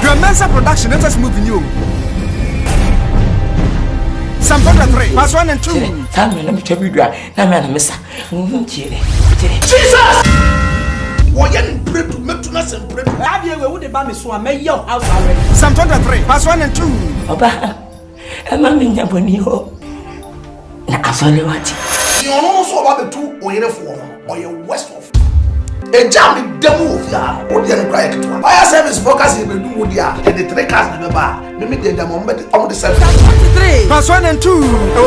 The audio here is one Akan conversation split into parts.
Your Mensa production, let us move you. Some 3, pass 1 and 2. Jesus! Some 23, pass 1 and 2. You also about the 2 or your west of a jam demo of ya or the cry. Fire service focus in the do and the 3 cars in the bar. Limit the moment on the 7. Pass 1 and 2. A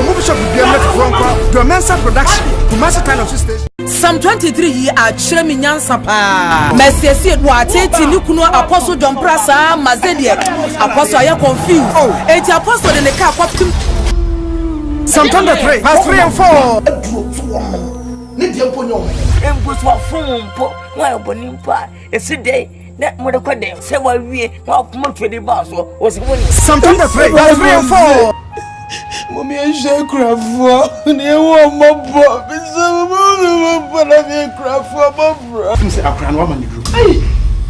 movie shop will be a metro from Mensa production. Kumasi kind of sisters. Some 23 are Shremi Nkansah. Messi Wateti Nukuno Apostle John Prasa Mazedia. Apostle I am confused. Oh, it's Apostle in the car. Some 23, pass 3 and 4. Need your ponyo. Embus wa phone po. Why bonimpa? It's a day. That mother quadem. Say why we walk month with the boss was winning. Some 23, pass 3 and 4. Mommy and share crap for near one more bob. It's a crap for Mr. Akan woman.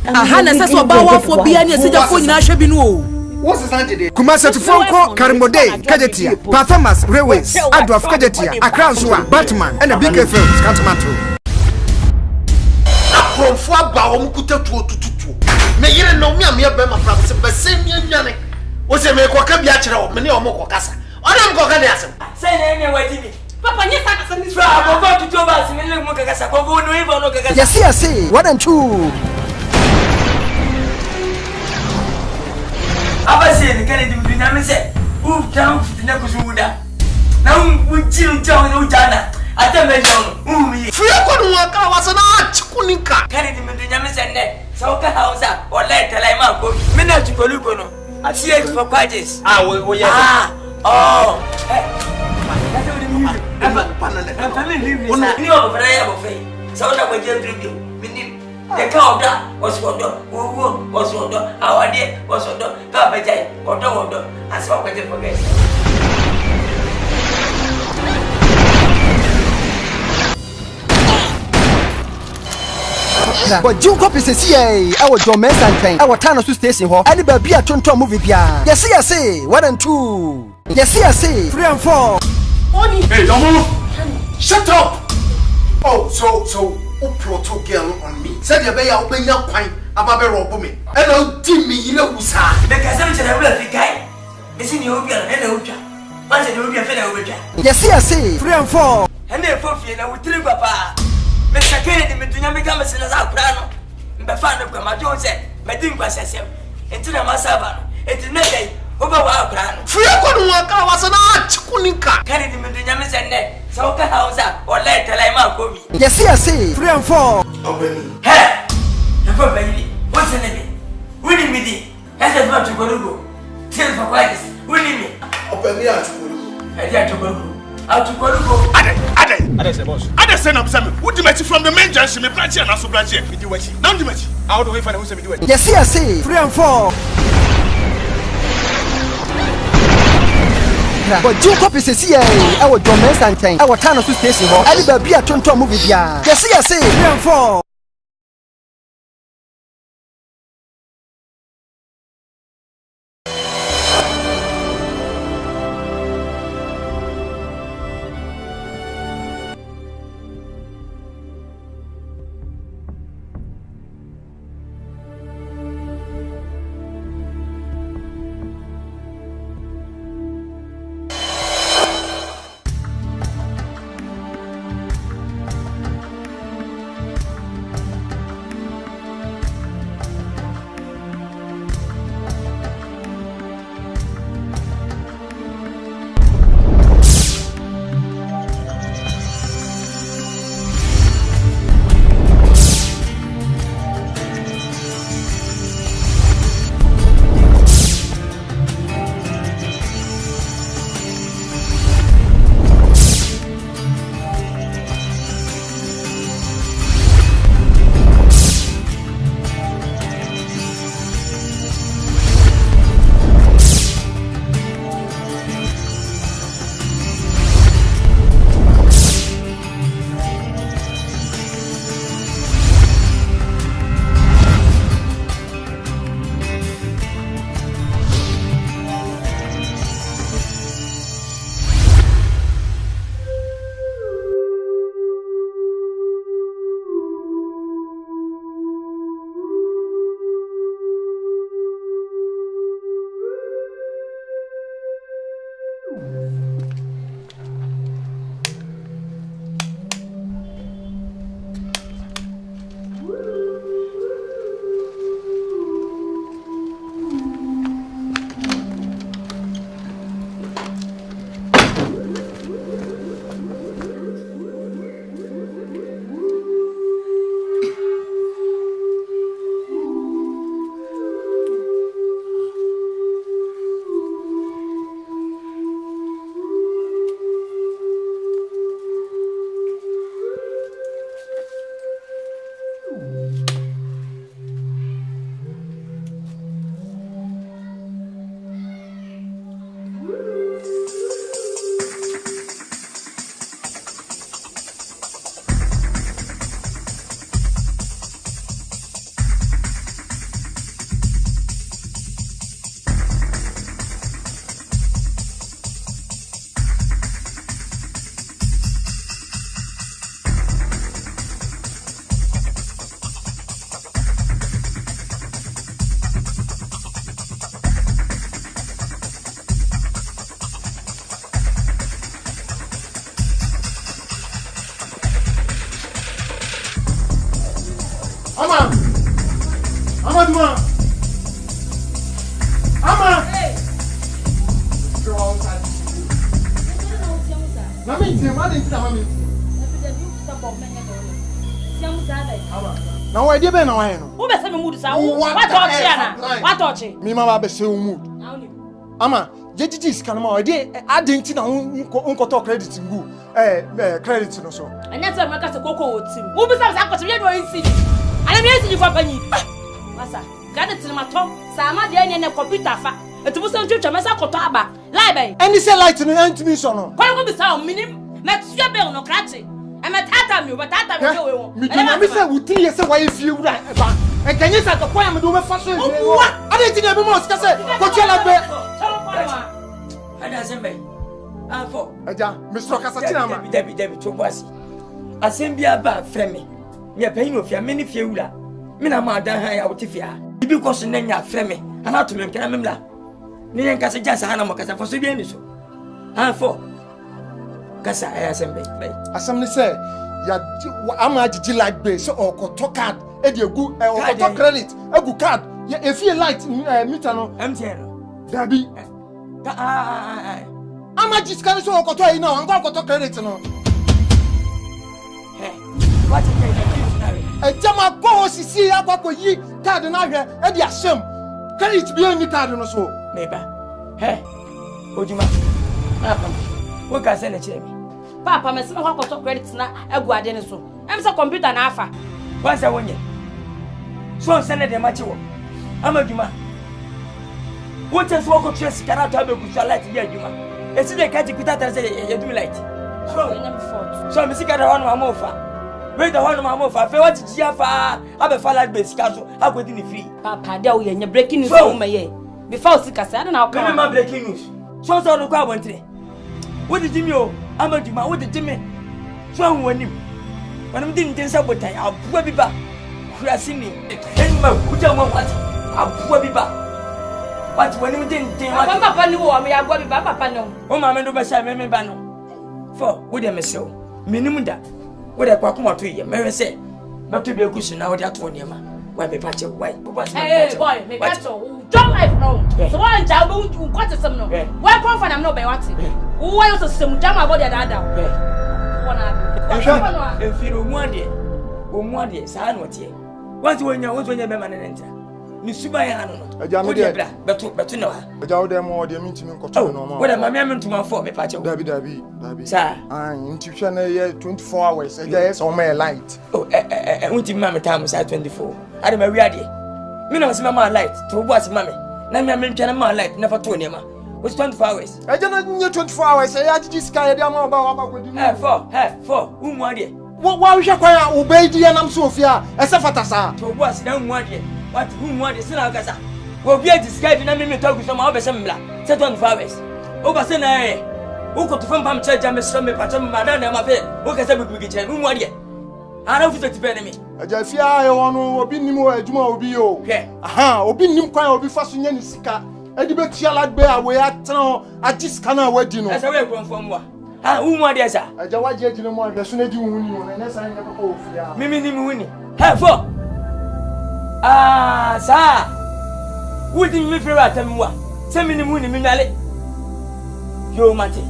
Hannah says about for being a city for Nashabinu. What's Asante? Kumasi to Fonko, Karimode, Kajetia, Performance, Railways, Adolf Kajetia, Akan Zua, Batman, and the big films, Cantomato. From Fabba, Mukuta to May you know me, I'm here by my promise, but same young was a make a cabiatra, many or more cassa. I don't go Ghanaian. Say anyway, Timmy. Papa, yes, I can try to go back and look at Mokasa. Yes, I see. 1 and 2. I say the Kennedy will be said, who down to the Nakusuda. Now we chill down in Ujana. I tell me, who me. Fiakonuaka was an arch Kunika. Kennedy Medinamis and net. So house or let Talaimaco. Minute to Polucono. I see it for quages. Ah, oh, that's what you mean. I'm family. No, but I have a face. So that we just do. The cow was for the who was for the our dear was for the carpet or the as well as forget. But you copy CA, our domain and our town of station hall, and the be a tonto movie. Yes, I say 1 and 2. Yes, I say 3 and 4. Hey, don't move. Shut up. Oh, so. Proto girl on me. Said you be a open young pine about a rope me. And I'll team me, you know, sir. Because I'm a real guy. Missing you and a witcher. What's a new fellow witcher? Yes, I say 3 and 4. And then 4 feet, I would tell Papa. Mr. Kennedy, between become a sinner, but found of my Jones said, my thing was a sim. Into the Masaba. It's nothing over our crown. Fiakonuaka was an arch Kunika. Kennedy, between Yamis and net. So can house or let Talaimaco. Yes, I say 3 and 4. Hey! Never baby. What's the name? Winning me. That's a lot to go. Tell for quiet. Winning me. Open me out to go. I dare to go. Out to go. I say, boss. I send up some. What do you from the main junction? Me branch and also branch here. You watch. Now do much. How do we find who's do it? Yes, I say 3 and 4. But you copy CA, our domain and our town of station hall, and be a tonto movie. Yes, I say 3 and 4. Na me ntie ma de ntie na ma me. Na wa de be na wa he no. Wo be se me mood sa wo. What touch ya na? What touch? Me ma ba be se mood. Ama jejiji sika no ma o de adenti na unkoto credit ngu credit no so. Anya se me ka se koko wo tim. Wo be se sa koche ye do yin si. Ana me yin si fa panyi. Masa, credit no ma to. Sa ma de anya na computer fa. Etubu se ntwetwa me sa koto aba. Lie ben. Any say light no antimi so no. Kwa ko be sa o minim. Me tsia be no krache. I'm a tata me, but tata me. Me say wuti ye say why fie wura ba. En kanye sa to kwa me do me fa so. Ade ti na be mo sika say ko twa be. Ada sembe. Afo. Aja, Mr. Kasatina ma. Debi to boasi. Asembia ba freme. Me payin ofia me ni fie wura. Me na ma dan han ya wote fia. Ibi ko so na nya freme. Ana to me nkana memla. Ni en kasa jansa hana mo kasa fo so bi ni so. Afo. Kasa sembe. Asam ni say ya ama jiji like be so okoto card e de egu okoto credit egu card ya efie light meter no MTN dabi ama jiji kan so okoto yi na anga okoto credit no what is e jama go sisi akoko yi card na hwe e de asem credit bi ni card no so meba ojuma apa wo ka se na chire mi Papa, me see me kwakoto credit na egu ade ne so. Em se computer na afa. Wan se wonye. So send dem achi wo. Amaduma. Wo te so ko trace kana to abeku so light bi aduma. E si de ka ti pita tare se ye do light. So nyam fault. So me sika da hono ma ofa. We da hono ma ofa. Fe what ji afa abe fa light be sika so agodi ni free. Papa, there we nya breaking news o ma ye. Before sika say na o ka. Me ma breaking news. So no kwa bontre. What did you Amaduma, what did you so when him? When I didn't sabotage, I'll probably back. Crasini, and my Puja what? I'll probably back. But when we didn't think, Papa knew I may have got Papa no. Oh, Mamma, do my side, Mamma Bano. For William so, minimum that. What I quack more to you, Mary said, but to be a cushion now that one, Yama. Why be patch of white? Hey, boy, make that so. Don't life no. So one child who got some no. Why come for them no by what? Why also some jama about the other? If you one day, San what ye? What when you be man enter? Nisubaya no. But no. But out there more the meeting in control no more. What am I meant to my for me patch of Dabi. Sir. Intuition 24 hours. There is on my light. Oh, what in mamma time is at 24. I am a ready. Me no see my light to watch mammy. Na me am my light never told him. Was 24 hours. I don't know 24 hours. I had this guy about for whom one day. Why we shall obey the Anam Sophia as a fatasa to watch them one day. What whom one is in Akan? Will be a disguise and me talk with some other similar. Set 24 hours. Over Senna, who could from Pam Church and Miss Summer Patron, Madame, who can say we get whom one day. I don't fit to me. I just fear I want to be more a Juma will be you. Aha, or be Nimquan will be fastened in Sika. I debate like bear way at town at this kind of wedding. As I will from what? Ah, whom what is that? I just want you to know more. As soon as you win, and as I never go for Mimi winning. Have for. Ah, sir. Wouldn't me feel at them what? Send me the moon in Minale. Yo, Mati.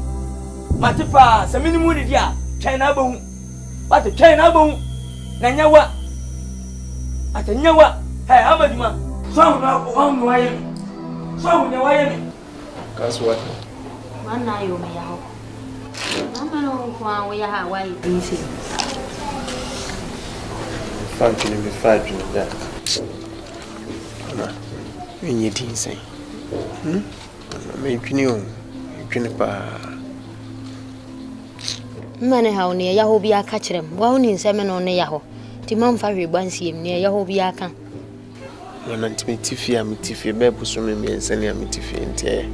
Matipa, some mini moon, dear. China boom. But the China boom. Nanyawa. At the Nawa. Hey, Amaduma. So now, on Wyoming. So, no, Wyoming. Guess what? One night, you may have. We are why easy. Functioning with 5 minutes that. When you didn't say, make you Mane how near Yahobia catch them, wound in 7 on the Yaho. Timon Fairy Bansi near Yahobia can. When I'm Tiffy, I'm Tiffy, Babu swimming and sending me Tiffy and tear.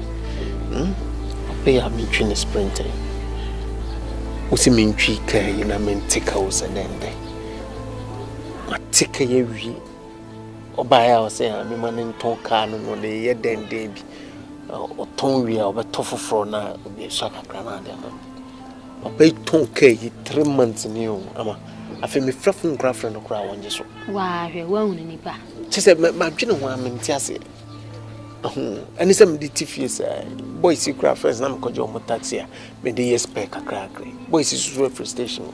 Play a between the sprinter. What's a mean tree carry in a main tick house and then day? A tick a year. Or by our say, I'm a man in Tonkan on the year then, baby. Or Tonria or Tofu for now would be a sucker granada. Or pay Tonke 3 months in you. I feel me fluffing graph and a crowd on just. Why, you won't any back. She said, my general one in Tiasi. And some DTFs, boys, you craft first, and I'm going to taxi. May they expect a crack. Boys, is for station.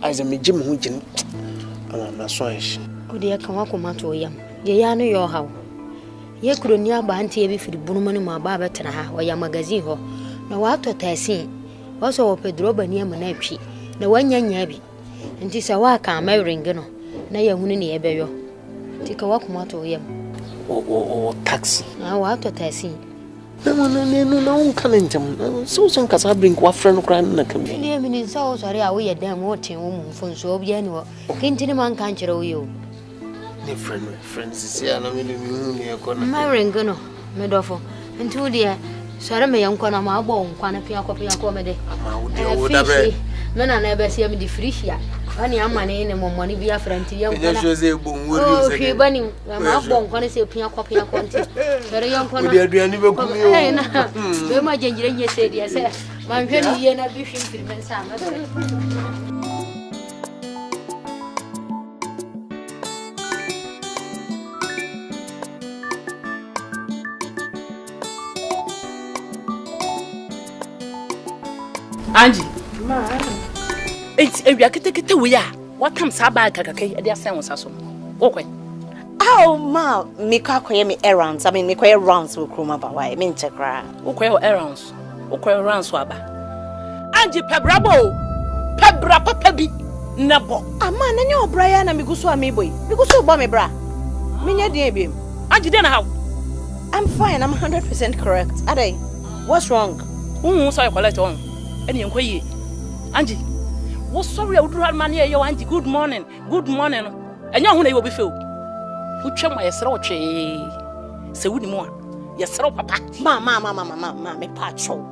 As a me Jim Hugin, I'm not swash. Oh, dear, come up to yam. Ye know your how. Ye could near Banty every for the Burman, my barber, or your magazine. No, what to Tessin. Also, a pedroba near Monachi. The 1 young yabby. And 'tis a walk I'm marrying Gano. Now you're winning the Ebeyo. Take a walk to yam. Or taxi. Now, what to Tessin. No, coming to so some cats I bring what friend grand can be. Near me, so sorry, I will a damn watching woman from so bienno. Can't man can't you? Near friends is here, and I'm in Marrying Gano, Medofo, and 2 dear. Sorry, my young corner, my bone, Quanapia copy a comedy. Men I never see me the free here. Only I'm money and more money be a friend to young. Oh, she bunning. I'm born, can I say Pia copy a quantity? Very young corner. Very much in your said, yes, sir. My penny and a vision film and some. Angie. It's a yakita we are. What comes about Kakake? They are saying was also. Okay. Oh, ma, me quay me errands. I mean, me quay rounds will come about why I mean to cry. Okay, errands. Okay, rounds swabba. Angie Pebrabo. Pebra Pebi. Nabo. A man and your Brian and me go so me boy. Me go so bomb bra. Me dear babe. Angie, then how? I'm fine. I'm 100% correct. Are they? What's wrong? So I collect on. Any inquiry. Angie. What's sorry, I would have money, your auntie. Good morning. Good morning. And young when they will be filled. Who chum my throat? Say, would more. Yes, sir, papa. Mamma, me patrol.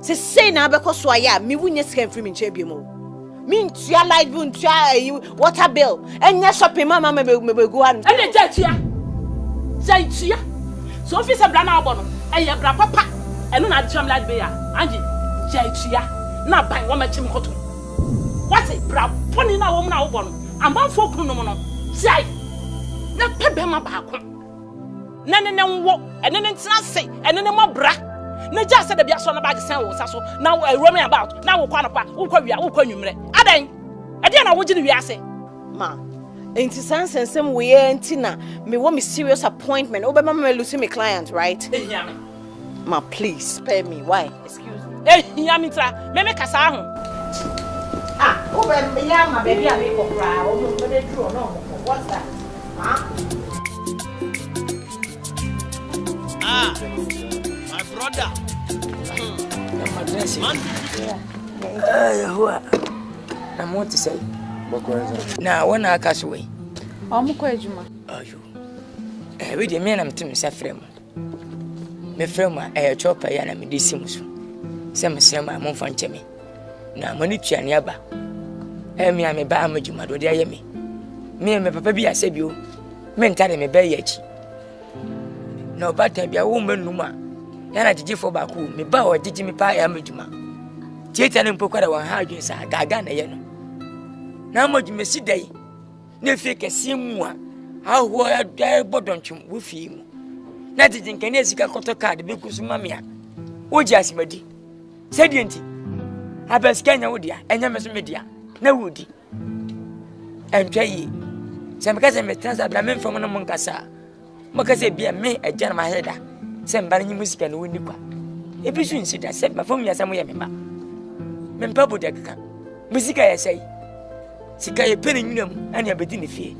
Say now because I am, me wouldn't escape from in Chebimo. Mean to your light won't try you water bill. And yes, shopping, mamma may go on. And the judge here. Say to ya. So if it's a brand album, and your grandpapa, and not a jam like bear. Angie, judge ya. Not by one matching cotton. What's it, bra? Pony now, woman, now born. I'm bound for Kunomono. Say, not Pebema back. None walk, and then it's not say, and then more bra. No, just said the Biason about the sound was also now a roaming about. Now, Quanapa, Uquanum. Adding, I didn't know what you say. Ma, ain't it sense and some way, and Tina, me want me serious appointment. Over Mamma losing me client, right? Ma, please spare me. Why? Excuse me. Eh, Yamitra, Meme Casaho. Ah, over my baby, I make a cry. Oh, but they drew no. What's that? Huh? Ah, my brother. I want to say. Now, when I cast away. I'm quite Juma. Are you? With the men I'm to Miss Frame. My friend, a chopper, and I'm decimus. Some say my mom found me. Now, Monichi and Yaba. Me, I'm a barmage, my dear Yemi. Me and my papa be a said you. Men tell me by yet. No, but I be a woman, Numa. Yana did for Baku, me bow or did me pie a majuma. Theatre and Pocara 100 are Gagana Yano. Now, much me see day. No fake a sim one. How were I dare bottom with him? Nothing in Canesica Cotter card because Mamma. Oh, just medi. Said Yanti. I best scan your dear, and your media. No woody. And try ye. Some cousin may transfer Blamen from Nkansah. Because be a me a general header. Some barring music and windipa. If you soon see that, set my phone as somewhere, member. Mempabu Deca. Musica, I say. Sika a penny and your between the fee.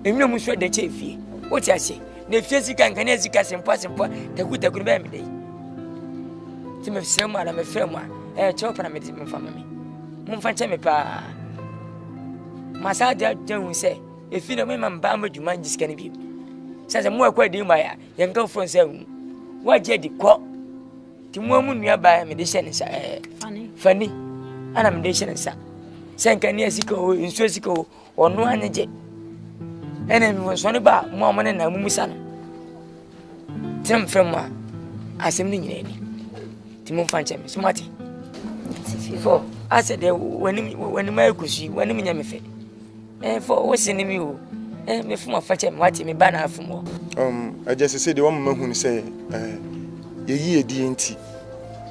And no much the chief fee. What I say? The physical and Canesica and passing for the good agreement day. Tim of someone, I'm a firm one. A chopper and medicine for me. Mumfanchame pa. Masada don't say, if you know me, man, Bama, you mind this can be. Says a more quite dear, my young girlfriend said, what yet the quack? The woman nearby medicine is funny, and I'm medicine, sir. San Canesico in Swesico or no energy. And then was one about more money than Musan. Tim from my assembly. Timon Fancham, smarty. For I said, when you make when you me, and for what's in you, Me from a fetch what me banner from. I just said the woman who say, ye DNT,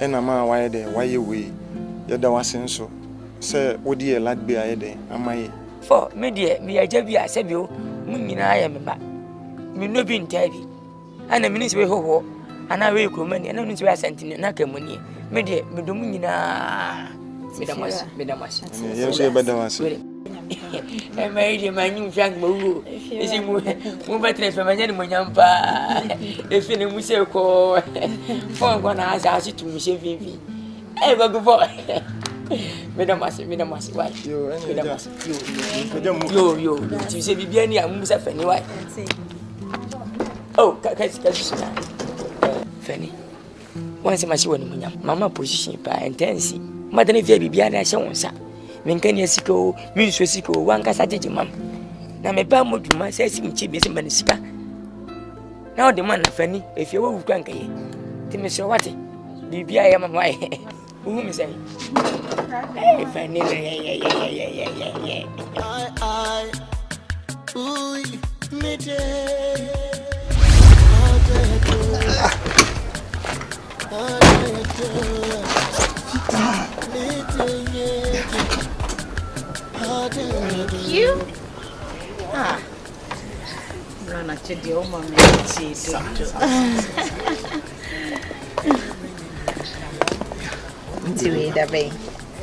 and a man why there, why you way, yet was so. Say, what dear lad be I there? Am I? For me, dear, me, I just be a Sabio, meaning I am a man. Me no being tidy. And a minute's way ho, and I will come and I don't know something in a money. Me, dear, me do mean, Medamas. Yes, better was. I married a man named Frank Moo. Is he move better from my young Yampa? If any Musso call for one house, I to Monsieur Vivi. I will go for Medamas, why? You say Bibiani, I must have any wife. Oh, Fanny. Once I see one, Mamma position by intensi. Madame Bibiana, I saw one, sir. Menkani siko, minso siko, wankasa jeje mam. Na me ba moduma say sim chi be sim manisika. Na the man Fanny, if you wo kwanka ye. Ti me so wate. Bibia ya mama ye. Uhu me say. Eh Fanny yeah. I ooh me You? Ah. Rana chedi o mama chi to. Ntiwe da bem.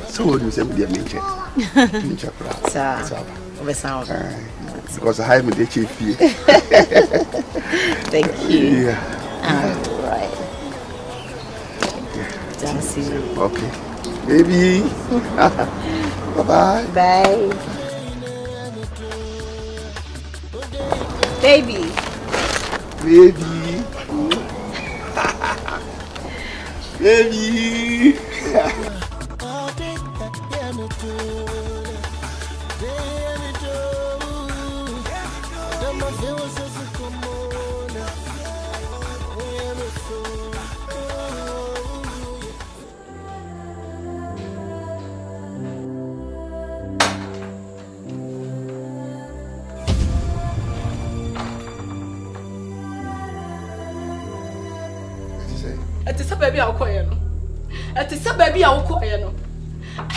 So what do you say with the nature? Nature crowd. So, we sound. Because I have the chief here. Thank you. Yeah. Right. Don't see you. Okay. Baby. Bye-bye. Bye. Baby. Baby. Ati sa baby a ukoye no. Ati sa baby a ukoye no.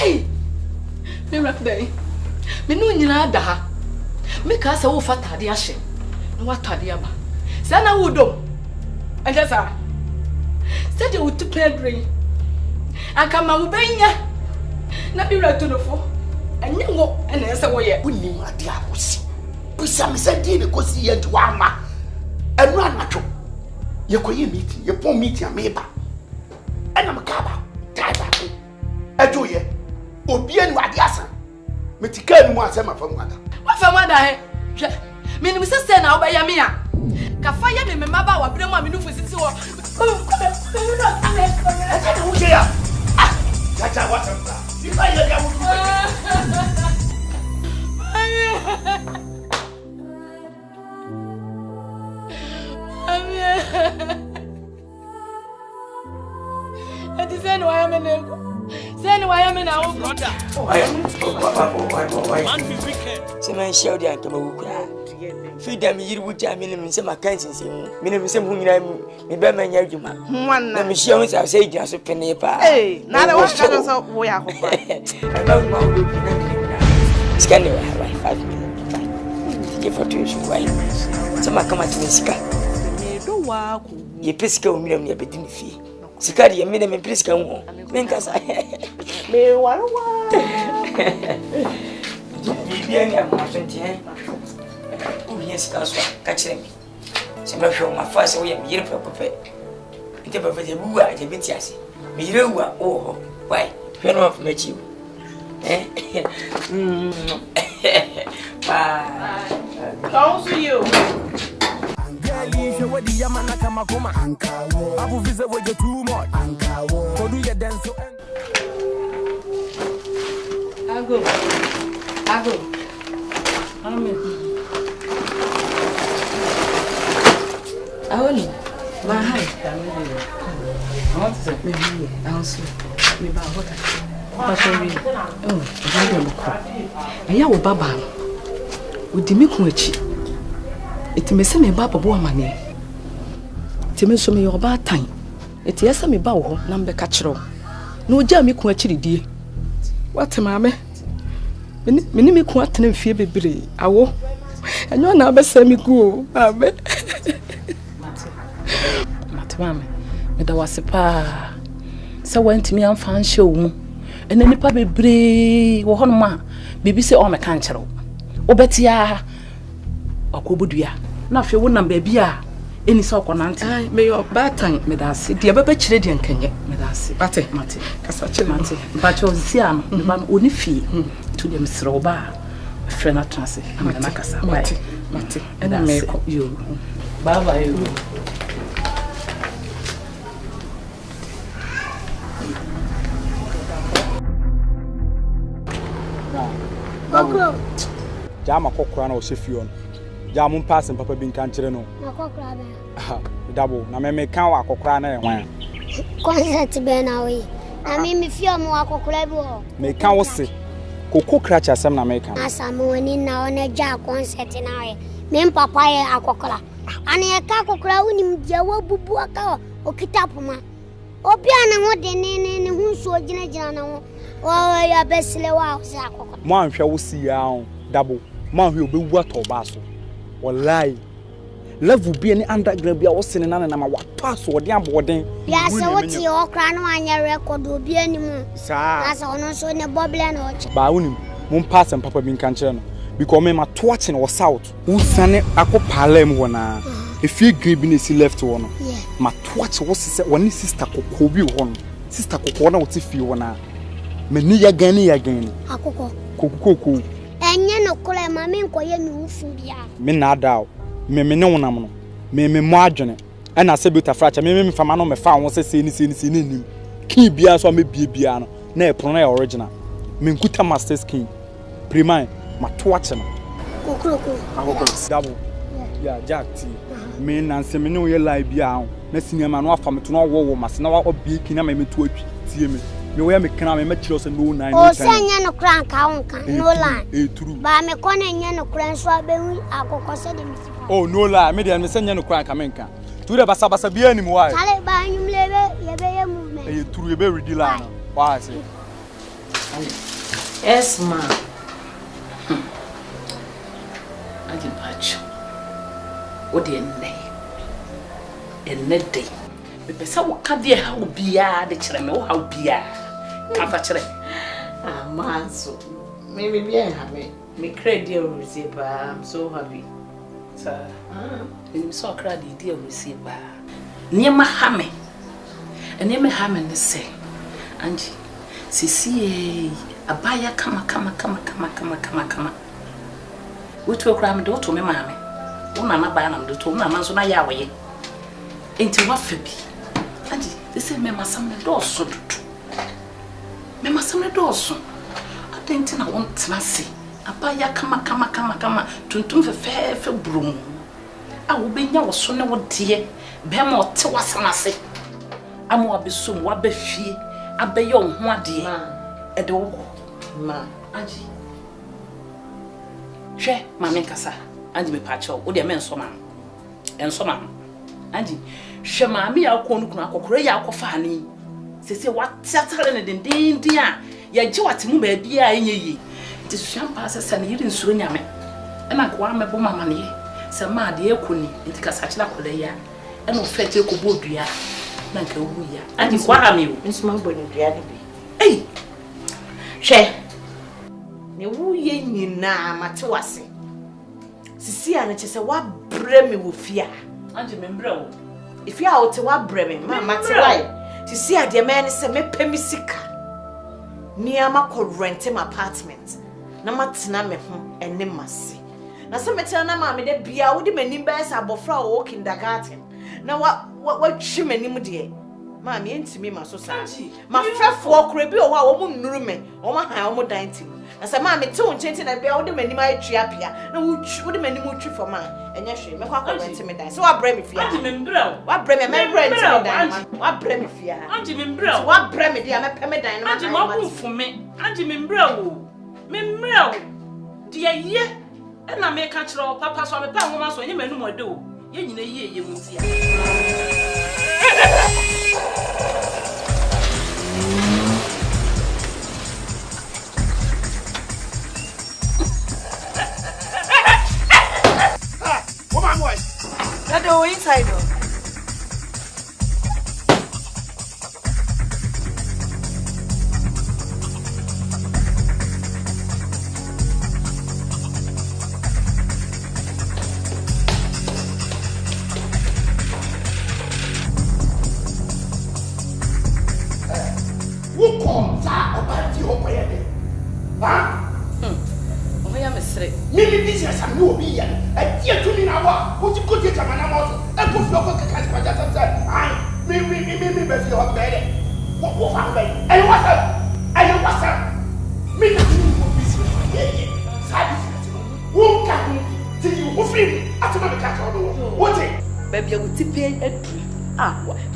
Ai. Me rap dey. Me no nyina da ha. Me ka sa wo fatade a hye. Na watade aba. Sa na wo dom. Anja sa. Sa de wo tu pedrin. Aka ma wo benya. Na bi rato no fo. Enye ngo ena ese wo ye. Woni ade akosi. Busa me se di ne kosi ye nti wa ma. Enu anatwo. Ye koye meeting, ye pon meeting ameba. Ena makaba, driver ko. Ejo ye. Obi enu ade asa. Metika enu asema famu ada. Wa famu ada he. Hwe. Me nim se se na wo ba ya me a. Ka fa ye me maba wa brem a me nufu sisi wo. Ata na wo je ya. Ah, chacha what am bra. If I hear ya wo. Ati send why am na. Send why am na wo. Man be wicked. Se man show the anka mawu kura. Feed them yiri wuja me nim se makansin se mu. Me nim se mu nyina mu. Me ba manya adwuma. Na me hia won sa say gina so pene pa. Eh, na na wa ka so wo ya ko ba. Ba ma wo bi na ni. Scan you 5 minutes. Give for tuition why. Se makama ti sika. Me do wa ko. Ye pesika o miram ye bedi ni fie. Sika de ye me me pesika wo. Nkansah. Me wa. Bibia ni amafenti he. Yes, that's what catching me. Some of my first way, I'm here for perfect. It's a perfect woo, I can be tiasy. Me, oh, why? Turn off, met you. Eh? Bye. How see you? What the Yamana Kamakoma, I will visit with you too much. So do you dance? I go. Amen. Awoni, ma hai. I want to say me here. I also me ba hota. Ba so wi. Oh, I don't know. Eya wo baba. Odi mi kun achi. It may send me baba boy money. Timmy show me your bad time. It yes me bow number catcher. No jammy quachiri dear. What mamma? Minimi quatin and fear be I will. And you never send me go. Mamma, but there was a pa. So went to me and found show. And then the puppy brave or ma, baby say, oh, my cancer. Oh, Betty, or Kubudia. Now, if you wouldn't baby, any sock on auntie, may your bad time, Medasi, dear Babette lady and Kenya, Medasi, Mate, Casache Mate, but your Siam, the man only fee to them throw bar. Friend of Transit, I'm an Nkansah, Mate, and I make you. Bye bye. Jama kokra na o sefion. Jama pass papa bi nkan kire no. Na kokra be. Double. Na me kan wa kokra na e hwan. Concert be na we. Na me fio mo akokra bi o. Me kan wo se. Kokokra cha sem na me kan. Asam woni na ona ja concert na we. Me papa ye akokra. Ana ye ka akokra unim dia wa bubu aka o kitapuma. Obi ana ho de ne hu so gina na ho. Oh, ya besle wa se akokra. Mo anhwe wo si ya double. Mo anhwe obewu atoba so. Wallahi. Level bi any underground bi a wo sene na na ma wato so ode aboden. Ya se woti okra no anya record obi anim. Sa. Na se ono so ne boble na oche. Ba unim. Mo pass papa bi nkan kire no. Because me ma to watch no south. Wo sane akopalem ho na. If you green bi na si left wo no. Ma to watch wo se woni sister kokko bi ho no. Sister kokko na wo ti fi wo na. Meni ya gani. Akoko. Kokoko. Enye no kole ma me nkoye mi hufu bia. Me na dawo. Me ne wonam no. Me mo adwene. Ana se beta fracha me fama no me fa won se ni nim. Kin bia so me bia no. Na e pro na original. Me nkuta master skin. Prime ma to watch no. Kokoko. Akoko. Double. Yeah, Jack T. Me na se me no ye live bia ho. Na sinema no afa me to no wo ma se na wa obi kin na me to atwi tie me. Me we me kana me chiro se no nine. O se nya no kran ka wonka no line. True. Ba me kona nya no kran so abehu akokko se de mi. Oh no lie, me de me se nya no kran ka menka. Tu de basa bia ni mu why. Chale ba anyum lebe ye be ye movement. True ye be ready line. Why say? Yes ma. Agi bacho. Odi enne day. Me pesa wo ka de ha wo bia de kire me wo ha wo bia. Ka fa kire. Ah man so. Me bien happy. Me credit receive I'm so happy. Sir. Ni so credit dey receive ba. Niema ha me. Niema ha me ne se. Anji. Sisi abaya kama. Wutu okra me do to me maame. Wo na na ba na me do to na so na ya woye. Enti wa fa bi. Anji, this is me masam ne do so dudu. Me masam ne do so. Atenti na won tena se. Abaya kama tuntum fe brum. A wo benya wo so ne wo de. Be ma o te wasama se. Amo abesum wa ba fie. Abeyo ho ade. E de wo ma. Anji. Hwe mame Nkansah. Anji me pa cho. Wo de me nsoma. Ensoma. Anji, hwe mame ya ko nu kunu akokoro ya akofa ani. Sese watiatare ne dendin a ya ji watemu ba bia enye yi. Ti suampa asesa ne yiri nsuro nyame. Na kwa mebo mama ne. Se ma de ekuni, enti kasa kila kola ya. Na ofete ko bodua. Na nka wu ya. Anji kwa ha me wo. Nsuma bonu dua ne bi. Ei. Hwe. Ne wu ye nyina mate wase. Sisi a ne chese wa bre me wo fia. Anji me mbra wo. If a wote wa bre me ma mate why. Sisi a de man se me pemi sika. Niama ko rent my apartment. Na matena me ho ene mase. Na se metena na ma me de bia wo de manim ba sa abofra wo kindergarten. Na wa twi manim de. Ma me entimi ma so sa. Ma fefo okra bi o wa wo mu nnuru me. O ma han wo mu dan tim. Na se ma me te wo nchenti na bia wo de manim atwi apia. Na wo de manim twi for ma. Enye hwe me kwa rent me dan. So wa bre me fia. Anji me mbra wo. Wa bre me rent me dan. Wa bre me fia. Anji me mbra wo. Wa bre me dia me pe me dan na. Anji mo ku fu me. Anji me mbra wo. Me mbra wo. De ye And I make catch roll, Papa, so I'm a pound woman, so any man will do. You know, you will see. Woman, boy. That door inside. Who comes out about you over here? Huh? Mimi business and no be here. I dear to me now. What you could get a man about? I put your work at Kaja. I me, but you are better. What was I? And what's up? And what's up? Me, business. Who can till you who free after my cat on the wall? What it? Baby, I will tip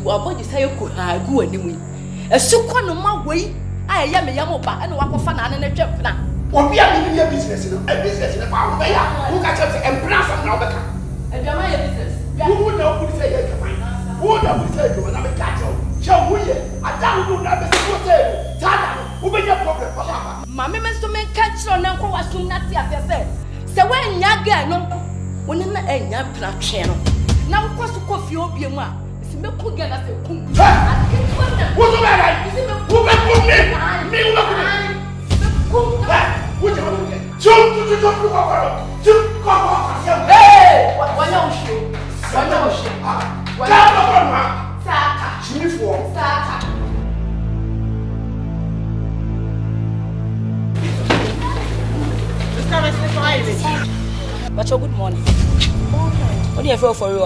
what about you say you could go anyway? A succo no more way. I am a yamoba and walk of fun and a jump now. Or be a business in a farm. Who catch up and brass and now the car. And your business. Who would know who say it? Who would say to another cattle? Shall we? I don't know that. Tada, who be your problem, Papa? Mammy must to make catch on Uncle was too nasty as I said. So when Yaga, no, when in the end, young plant channel. Now, of course, coffee will be a man. It's a milk again as a cook. What's the matter? Who can put me? What you want to get? Jump to the top of the car. Hey! What don't you? What don't you? But good morning. What do you feel for you?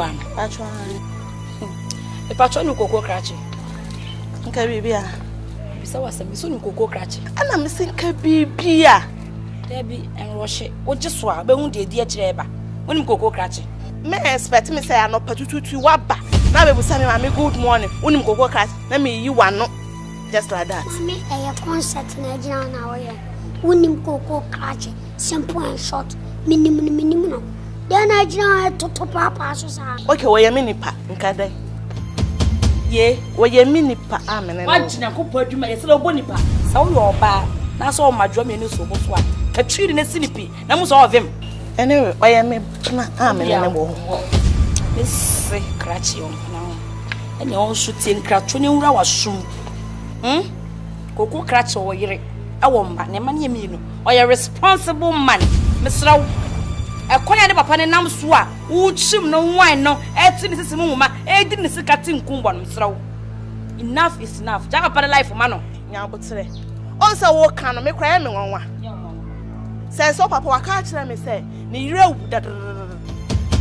The patron who cocoa cratchy. Okay, baby. So was a miss cocoa cratchy. And I'm missing Kabibia. Debbie and Roche, or just swab, but won't dear Treba. When you cocoa cratchy. May I expect me say I'm not to wabba. Now we will send me good morning. When you go crash, let me you one not just like that. Me a concert in a general hour. Wouldn't cocoa cratchy, simple and short, minimum. Then I joined to Papa. Okay, where your mini pa, Nkade. Ye, where your mini pa, amen. Watching a couple of minutes, little bonipa. So you're bad. That's all my drum in so much one. A tree in a snippy, that was all of him. Anyway, I am amen. This say cratchy on now. And you all should think cratch when you was soon. Cocoa cratch or ye. I won't ban a money mean or a responsible man, Miss Row. A quiet papa and Namswa, who chim no wine, no, everything is a mumma, didn't see cutting Kumban, Miss Row. Enough is enough. Jack up a life for Mano. Now, but today. Also, what can I make crying on one? Says so, Papa, catch them, me say, Nero that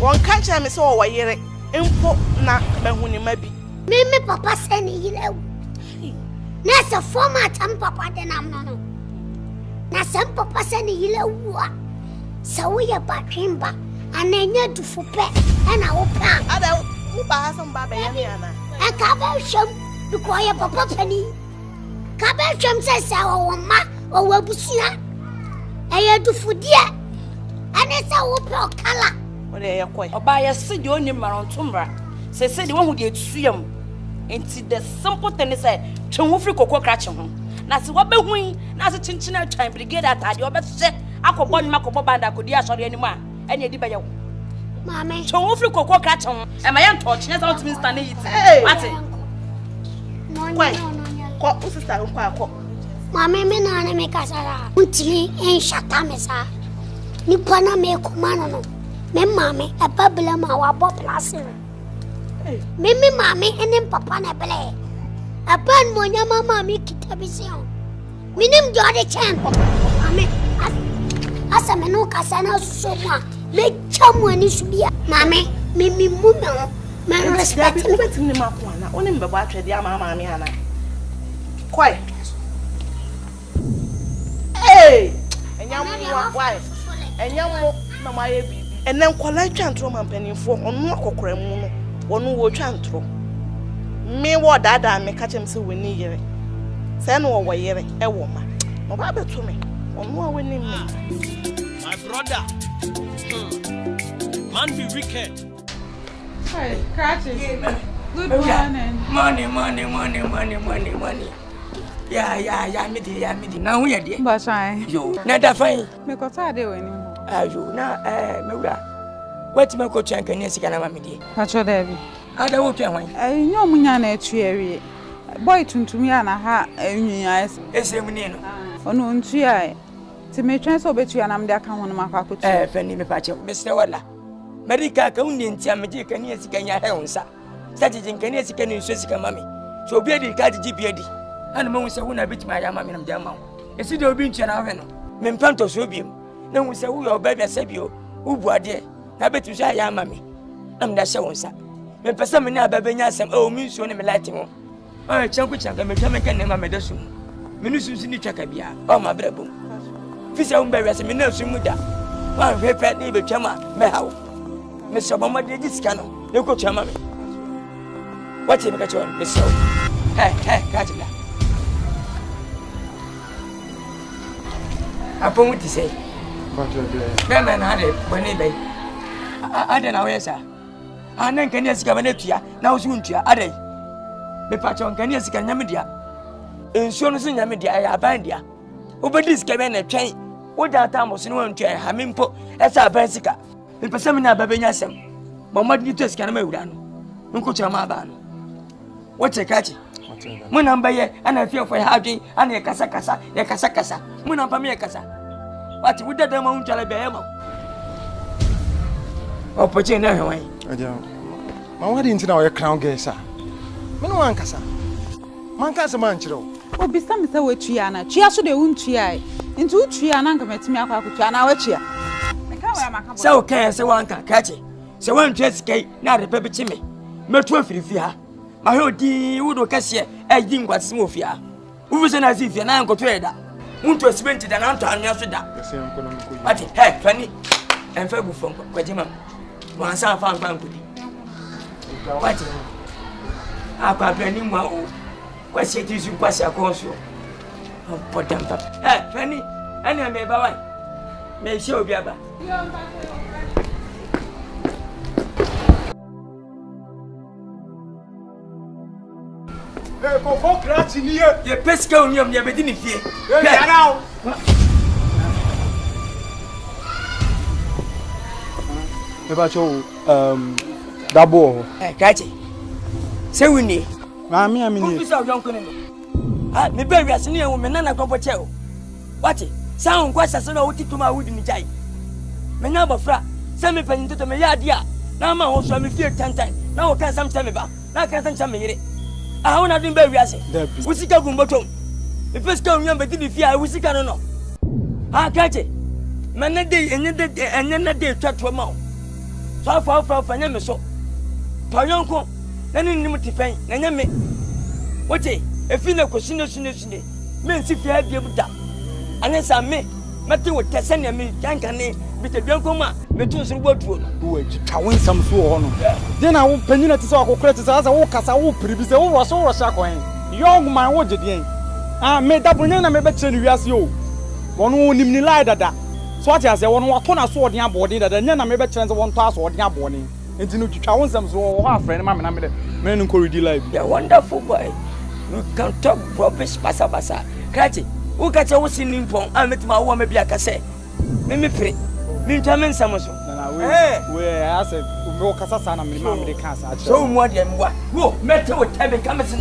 one catch them is all a year. Impo na Mahuni maybe. Me, Papa, send you. That's a format, and Papa, then I'm no. Now, some Papa send you. So we are back him back, and then you do for pet, and I will plan. I don't buy some baby. I can't show because Papa Penny. Cabasham says, our ma or Wabusia. I had to food yet, and it's our color. What are you quite? Or buy a city on him around Tumbra. Say, the one who did swim. And see the simple thing is said, Chumufri cocoa catch him. That's what be wing, that's a chinchina time brigade at your best set. I could born Macobo Banda could be sorry anymore. And you did by you. Mammy, Chumufri cocoa catch him. And my aunt taught you not to be standing. What's it? What was the Mammy, me no make us a until ain't shut Tamisa. Nipana me kumano. Me mammy, a bubble my bob plastic. Mimi mammy and then Papa Nebele. A pan when your mamma make it a vision. Minim Jordy Chan. Mammy, as a menu casana so much. Make chum when you should be. Mammy, Mimi Muno. Man, respect me, Mapona. Only the water, the mamma. Quiet. Hey! And young wife. And young mamma, and then collect chantrum and penny for on no cockram, one who will chantrum. Me what that I may catch him so we need it. Send over a woman. No Bible to me. One more winning me. My brother. Man be wicked. Hey, Catchy. Good morning. Money. Yeah, me di. Now we are there. But I. Yo, na da fine. Me ko ta de wani mo. Ayo, na me wura. What me ko twan kan sika na ma me di. Pacho David. Ada wo twan wan. Nyo munya na atu awie. Boy tuntumi ana ha enwunya es. Esem ni no. Ono ntu ya. Ti me twan so betu ya na me de aka hono makwakotu. Fani me pacho. Mr. Wala. America ka unni ntia me di kan sika nya he unsa. Sajiji kan sika ni nso sika mami. So obi adi ka jiji bi adi. Ana ma wuse wu na bitima ya mami na me jama. Esi de obi ntia na hwe no. Me mpanto so biem. Na wuse wu yo ba bia sabio. Ubu ade. Na betu so ya mami. Na me da hye unsa. Me pesa me na babanya asem o mi nsuo ne me light ho. Chanku chanka me twame kan ne ma me da so. Me nu sunsu ni twaka bia. O ma brabom. Fisa umba wese me na su mu da. Wa hwepe ne be twama me hawo. Me so ba ma de disika no. Ne ko twama me. What you make a me so. Hey, catch it. Upon what you say. Then I had it when he bay. I don't know where, sir. And then can you see Gabanetia? Now soon to your other. The patron can you see Yamidia? Insurance in Yamidia, I abandia. Over this cabin a train. What that time was known to a hamimpo as a bicycle. The Passamina Babinyasam. But what you just can make done? Uncle Chamaban. What's a catchy? When I'm by and I feel for having and a casacasa, a casacasa. When I'm by casa. What would that amount to a beamo? Opportunity anyway. What didn't know a crown gay, sir? Mancasa. Mancasa manchero. Oh, be some say with Triana. Chia so de untia. Into Triana come at me aqua which here. So okay, so one can catch it. So one just gay, not a baby chimney. Metro Fia. My whole D would cassia, I didn't want Smofia. Who was an as if you're not trader. Won't was spent it an answer on your soda. What it had, Fanny, and Fabu from Quajima. One son found Banquet. What? I can't play anymore. What's it is you pass your console? Oh, poor damn. Hey, Fanny, and I may buy. May show be about. Go for crash in here. The pesca on your bedini fear. Now. Nebacho, Dabo. Catch it. Say we need. Mammy, I mean, you saw young Colonel. Ah, the baby as near woman, Nana Compochel. What it? Sound quite as I would to my wooden jay. Menaba fra, send me pen to me yadia. Now my house, I'm fear 10 times. Now I can't some time about. Now I can't some me. I want to do baby as it. We see Gumboton. The first come young, but did if I was sick, I don't know. Ah, catch it. Man, a day and then a day touch your mouth. So far from Fanny so. Payonco, then in limited pain, and me. What a female cosino sinne. Men see if you have the able unless I may. Matthew would test me, Yankane, with a Biancoma, between some word to I win some so on. Then I will penny to saw credits as I walk as I will previous over so a sacoin. Young man, what did you? I made up when I may bet you as you. One who knew me lied at that. So I say one what on a sword in your body that then I may bet chance one pass or your body. And to know you want some so half friend, Mamma, men who could live. You're wonderful boy. You can talk rubbish, Bassa. Catch it. Who got your singing phone? I met my woman, maybe I can say. Mimi pray. Mintamen Samoso. Where I said, Go Casasana, Mamma de Casa. So more than what? Who met her with Tabby Camerson?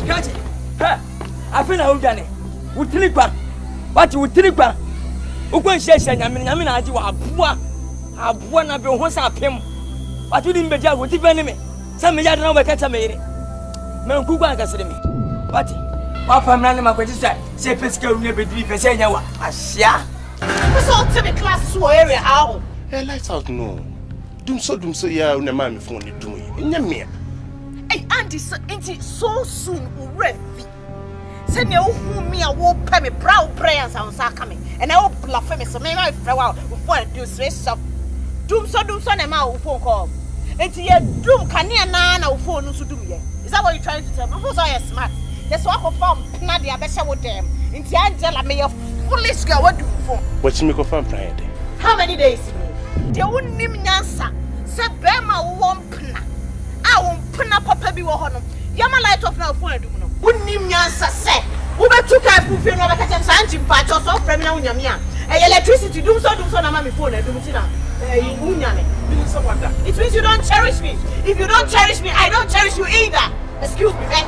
Catch it. I feel how done it. Would Tilipa. What you would Tilipa? Who can say, I mean, I do a bois. I've won up your horse up him. What you didn't be jail with the enemy. Some me know I can't make it. Man, who can consider me? What? Papa, man, my question say, Pesco never did for saying, Asia. What's all to the class to area how? Hey, lights out, no. Doom so, yeah, on the man phone you doing. In your mere. Hey, Auntie, so soon, already. Send you whom me a war pay me proud prayers on coming, and I will bluff me so may I throw out before I do stress of doom so, and my phone call. And to your doom can near nana phone to do ye. Is that what you're trying to tell me? Who's I smart? That's what I found Nadia Besha with them. In the Angela may have foolish girl, what do you for? What's me confirm pride? How many days? They won't name Nkansah. Say Bema won't pna. I won't pna papa be wohono. Yama light off now phone do no. Wouldn't name Nkansah say. Ube took a proof in over catch Sanjim patch or so from now Yamia. Electricity do so na mama phone and do it now. It means you don't cherish me. If you don't cherish me, I don't cherish you either. Excuse me, eh?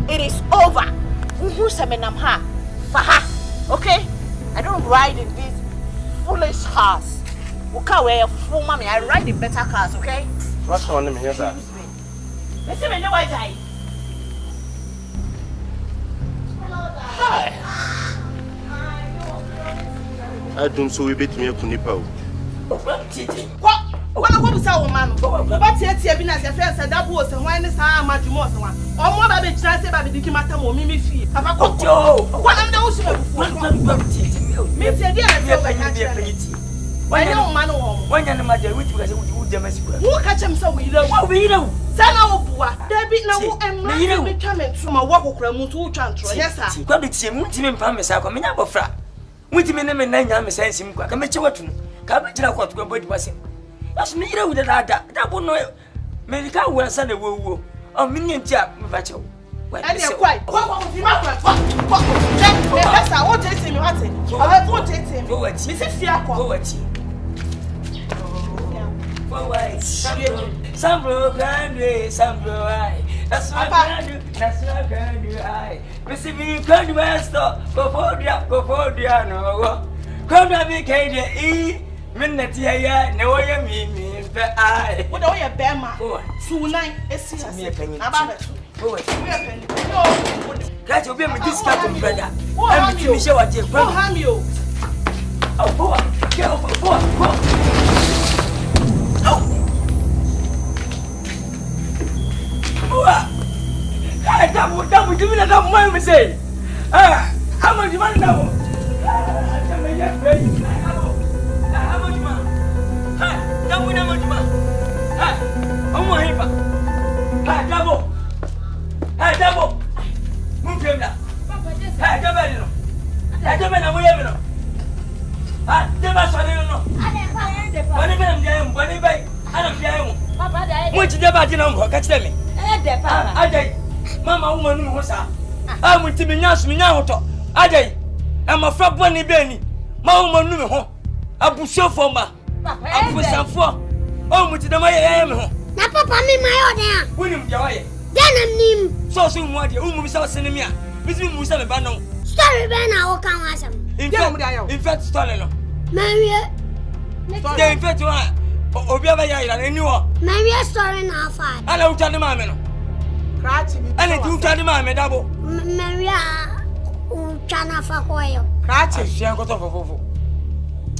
It is over. Okay? I don't ride in this foolish cars. Okay, where you fool mommy, I ride in better cars, okay? What's on them here, sir? Listen, I know I die. Hi. I don't so we bet me a kunipa. What was our man? What's your Tiabina? Your friends said that was and why is how much more one? Or more baby chance about the Dikimata or Mimi fee. Have I got Joe? What am the ocean? Maybe I know man or one and my dear, which was who catch him so we know what we know. Sana there be no and me coming from a walk of Ramutu Chantra. Yes, sir. Got it, Tim Promise. I come in up fra. With him in a name, I'm a sense him. Come at you. Come at you. What about was him? That's me with that would know. Medical will send a woo. A million jab, Vacho. And you're quite. What was him? That's I won't take him. I won't take him. Go at Mrs. Fiaco. Go at you. Some grande, some blue. That's what I can do. That's what I can do. Missy, me, come to my store. Go for the no. Come to me, Katie. Minute here, no way, me, I. What are you, Bama? 2 9 is me a penny. About it. Go away. That will be a discount, brother. I'm to show what you're from you. Oh, boy, go for 4. Oh, double, give me that money, say. How much money now? Double. Move him now. Mama woman who was I'm with me now. I'm a frog bunny benny. My woman knew her. I put so for my. I put some for. Oh, with the way I am. Now, Papa, me my order. William Joy. Then I'm him. So soon, what you almost saw cinema. Miss Musa Bano. Story Ben, I will come as him. In fact, stolen. Maria. In fact, you are. Obiaba and anyone. Maria story now. I don't tell the mamma. And it will tell the mamma double. Maria. Chana for oil. Cratch, she got off of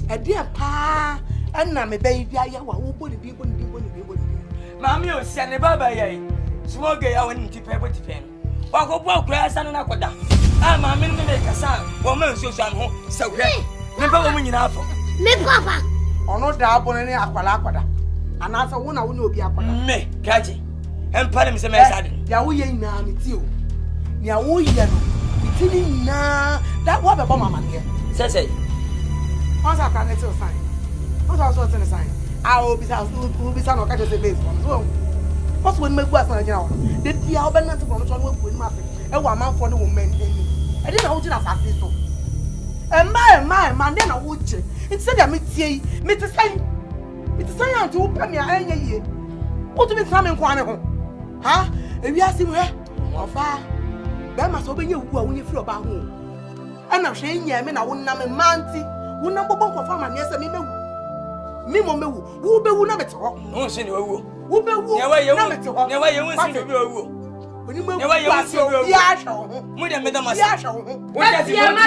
a dear pa, and now me baby, I will be people. Mammy, send a baba, smoke a hour to paper to pen. Walk grass and an aquada. I'm a minute make a sound, woman, so never woman enough. Me, Papa, or not doubt on any aqualaquada. And after one, I will be up on me, catchy. And pardon me, Yahoo, now, it's you. Yahoo, that what about my man here? Say, once I can tell sign. What's also a sign? I will be some of catches a base one. So, what's when my work on now? The Alban not to go with nothing. And 1 month for the woman. I didn't hold it as I did so. And my man, then I would check. Instead of me say, Mr. Sign, to open me a year. What to be coming one home? Huh? If you ask him where? Or far. That must open you who are winning through about home. And I'm saying, yeah, men, I won't name a manty. Who number one for farmer, yes, I mean, Mimo, who be one of it all. No, send you. Who be one of it all. Never you want to go. When you move, never you want to go. Madam, what does he want to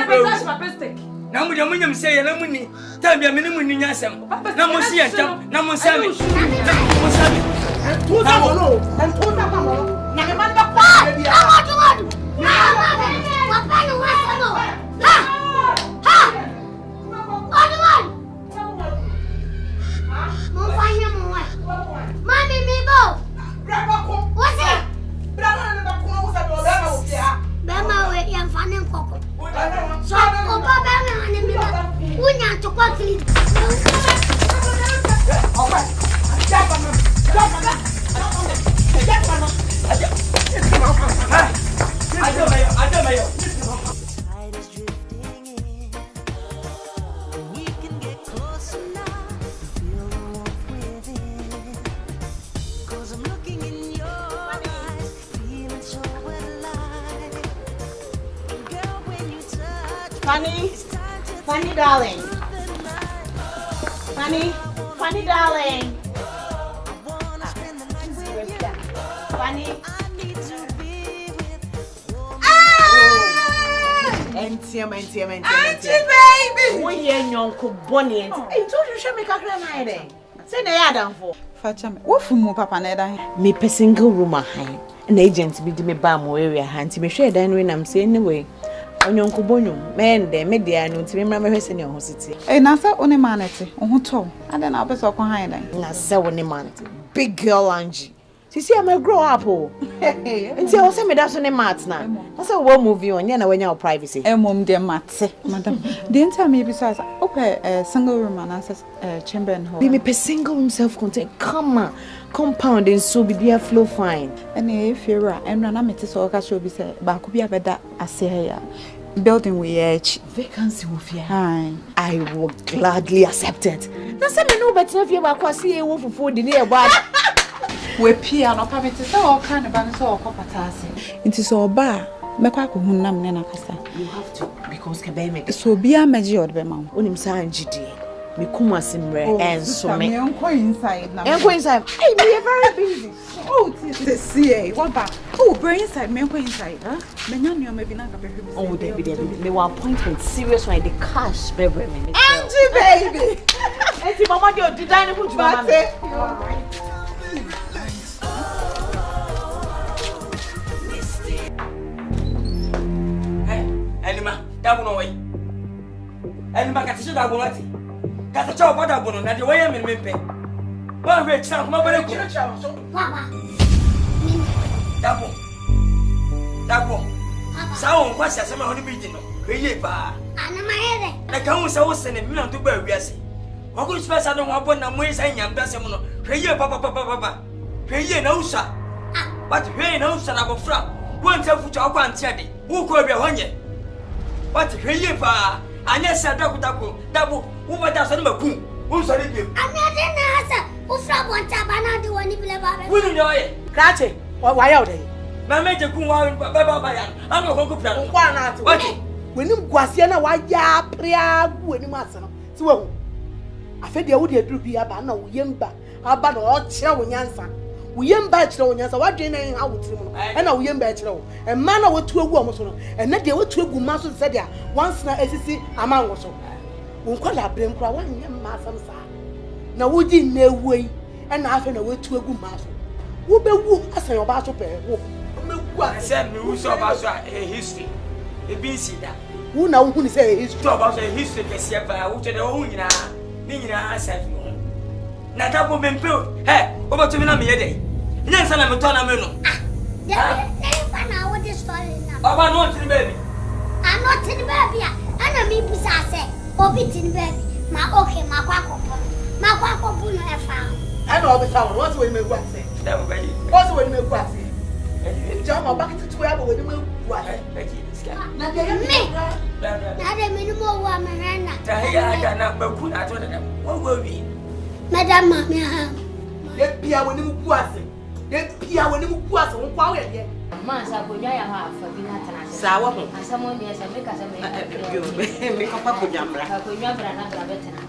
go? Now, with your minimum say, and I'm winning. Tell me a minimum in Yasam. No more see a jump, no more savage. And 2 and 2 now, Funny darling. Funny darling. Funny. Auntie baby. We hear nyonko boni enti. Hey, told you should make a grand night. Say na ya dan for. Facha me. What fumu papa na dan? Me per single room ahan. An agent be di me ba mo area auntie me hwe dan we nam say anyway. Onyonko bonyo men de me dia no ntimi mra me hwese ne ho siti na sa one manete ho to ade na obeso ko han dan na sa one manete big girl Angie sisi am grow up o nti o se me da so ne mat na say wo movie on na wanya privacy mom de mate madam the entire me be so okay single room and chamber and hall be me per single room self contained compound and so be there flow fine and if you're and na mete so ka show be say ba ko bia beda ase ya building we vacancy wo fear I will gladly accept it na say me no better fear ba kwa see e wo fufu di ne e ba we pia no pa mete so o kan ba so o ko patase nti so ba mekwa ko hunnam ne na kasa you have to because ka be me so bia maji od be ma onim sa Angie me kuma simre and so me enko inside now hey me very busy to see what back bring inside me enko inside me nyanyo me bi na ka be hwe me one appointment serious one the cash baby me Angie baby enti mama dey design no put mama Anima dabu no way anima ka tisi dabu wati ka ta oba dabu no na de way me mpe ba we tira kuma bare ko Papa dabu sawo kwa sia sema honi bi di no hweye ba anama here na ka hu sa wo sene mi na to ba wiase wa ko spesa no wa bo na mo isa nyamda sem no hweye papa hweye na usa but hweye na usa na bofra won ta fucha akwa antia de wo ko bia honye but hweye pa anya sa dakutako dabu wo bata so na maku wo so de biem anya de na asa wo fra bonta bana de woni bile ba be wo ni oye krache wa ya ode na meje ku wa ba ya ama ko kupra ko kwa na ati wenim gwase na wa ya pria gu wenim ase no ti wo afede wo de duru bi aba na wo yemba aba na o kire wo nyansa wo yemba kire wo nyansa wa dwe na ha wo tiri mu no e na wo yemba kire wo e ma na wo tu egu o mo so no e na de wo tu egu ma so se de a once na esisi ama wo so wo kwa la brem kra wa nyem ma asam sa na wo di na ewui e na afa na wo tu egu ma so wo be wu asan yo ba so pe wo me gu asan me wu so ba so history e bi si da wo na wo hu ni say history to ba so history ke se ba wo che de wo nyina ni nyina asaf no na ta bo mempe o ba to mi na me ye de nya nsa na me to na me no fa na wo this story na baba no tin baby not tin baby ana mi busa se obi tin baby ma okay ma kwa kopo no e fa ana obi fa what we me gu ase da bo baby what we me gu ase Jama back to where we me gu ase na de me no mo wa me na ta ya da na baku na to da wo wi madam ma me ha ye bia we ni gu ase ye bia we ni gu ase wo kwa we ye ma sa ko nya ya ha fa bi na tana sa wa ho asamo ni esa me ka sa me ka pa ko nyamra ko nyamra na bra betena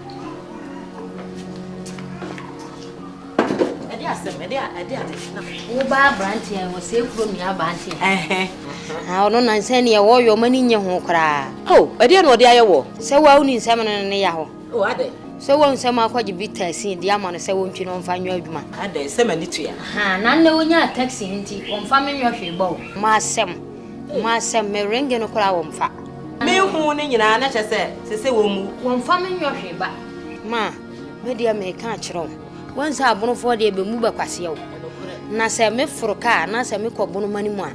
ade na wo ba branti en wo se kuro mi abanti ono na nse ne wo yo mani nye ho kra ade na ode ayewo se wa uni nsem ne ya ho ade se wo nsem akwaji bi taxi dia ma no se wo ntwi no mfa nwa adwuma ade se mani tua na ne wo nya taxi nti wo mfa me nwa hwe bo ma sem me ringe no kra wo mfa me hu ne nyina na che se wo mu wo mfa me nwa hwe ba ma me dia me ka kire once abono for de be mu ba kwase wo na se me froka na se me kobono mani mu a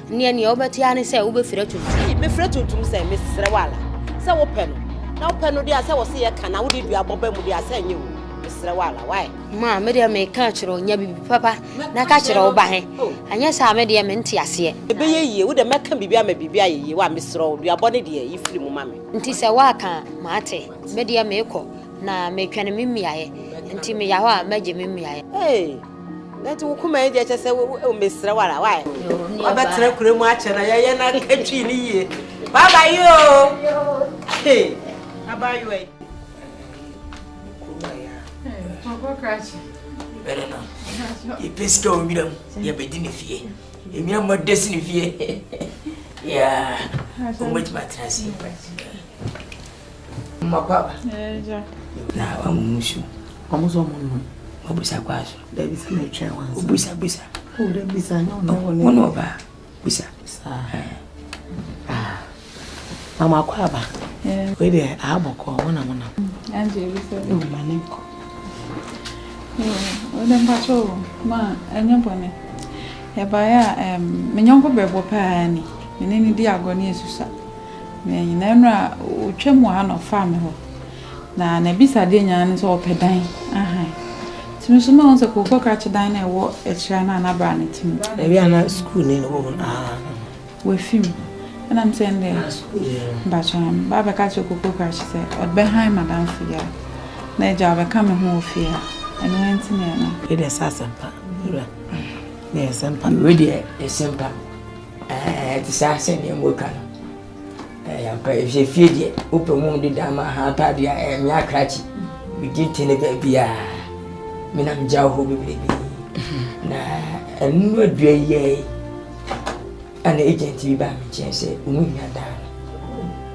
ne obeti ane se wo be fira tuntum me fira tuntum se me sere wala se wo pe no na wo pe no dia se wo se ye kana wo de dua boba mu dia se nye wo Mr. Wala, why? Ma, media may catch or yabi papa, na catch or bahe. And yes, I made a menti as ye. Be ye would a make be a baby, you are Mr. Road, your body dear, if you mammy. Ntis a waka, mate, media meko, na make an mimia, and Timmy Yawa, Major Mimia. Hey, let you come and just say, oh, Mr. Wala, why? I better couldn't watch and I am not catching ye. Bye bye, you. Hey, how about you? Better now. You best go with them. You're bedding if ye. You mean my destiny if ye. Yeah, how much my transit? My papa. Now I'm Mushu. Almost on Obusa Quash. There is no chair once. Obusa Busa. Oh, there is no one over. Busa. Mama Quaba. Where there, Aboko, one. And you my name. Then patrol, ma, and your bonnet. Hebaya, Minyonko Bebo Pani, and any diagony Susa. Nenra, Uchemwan of family. Na Nebisa Dinian is all pedine. Aha. Timusuma wants a cocoa catch a diner walk at China and a brand to me. Maybe I'm not schooling woman. With him. And I'm saying there, but Baba catch a cocoa catch said, or behind Madame Fia. Naja, I come home fear. And went to me. It is a simple. Yes, I'm ready. A simple. The assassin and worker. If you feed it, open wounded dama, Hapadia, and Yakrachi. We did tell a baby. Minam Jaho baby. Nah, and no dray ye. An agent to be by me, chance, down.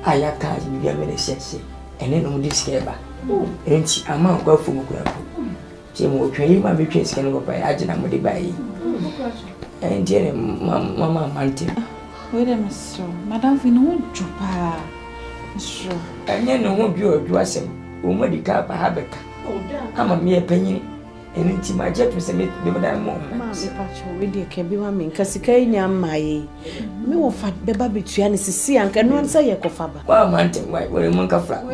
I can't be a very sexy, and then on this cable. And she amount go for Mugrapo. She will train my beaches can go by Ajana Modibai. And dear Mamma Mountain. Wait a minute, Madame Vino, Jupa. Sure. And then no one you address him. Woman, the cap a habit. I'm a mere penny. And into my jet was a bit the moment. Mammy Pacho, with your cabin, Cassicania, my. No fat Beba between see and can one say a cofaba. Well, Mountain, why, where a monk of flat.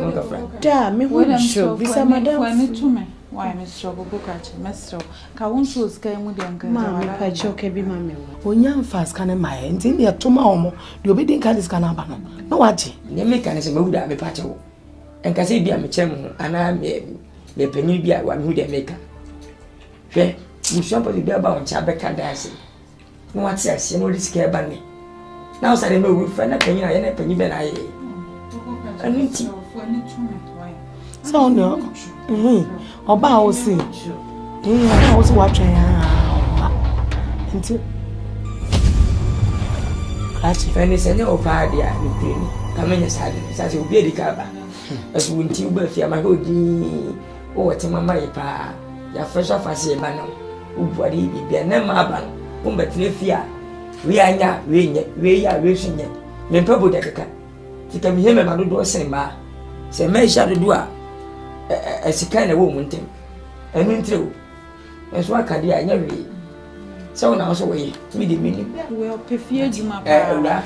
Damn, me wouldn't show. Be some madame to me. Why, Miss Robocachi, Mestro, Kawunso's came with them. Mammy Pacho, Cabby, Mammy. When young fast can in my hands in there tomorrow, the obedient can is canabano. No, what? The mechanism would have a pacho. And Cassibia, my chemo, and I may penny one who they make. Hey, you shop at the bear bound Chabeka dancing. What's this? You know this care bunny. Now, I know we find a penny and a penny ben I. I need to. So, no. Or bow, see. I was watching. Until Catchy Fanny's and no party. Come in, as you be the cover. As we till birthday, my good. Oh, it's my pa. Ya fresh off as a man, who body be a name aban, whom but fear. We are ya, we are racing yet. Men probably decker. She can be him and do a same bar. Say, may shall do as a kind of woman thing. And went through. As what can I never read? So now, so we the meaning. Well, prefer you, my brother.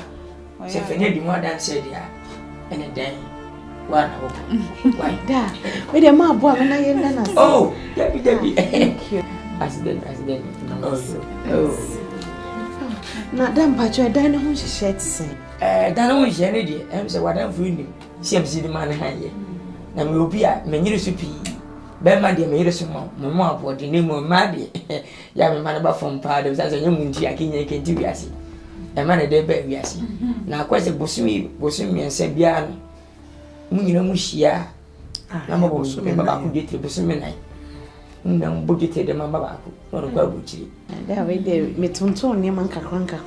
Say, for any more than said, ya, and a day. Why, that? With a mob, boy, and I am. Oh, Debbie. Thank you. Accident. Oh, Madame Pacho, I don't know who she said to say. Dana was any I'm so what I'm feeling. Seems the man high. Now we will be a many recipe. Bema de made us more for the name of Maddy. Young man about from Paddles as a young Jackie can do as a man a day baby as now quite a bossy and said Bian. You know, Mushia. Number was about get to the seminary. No, budgeted the mamma, not a babuchi. There we did me tonton near Manka Cranka.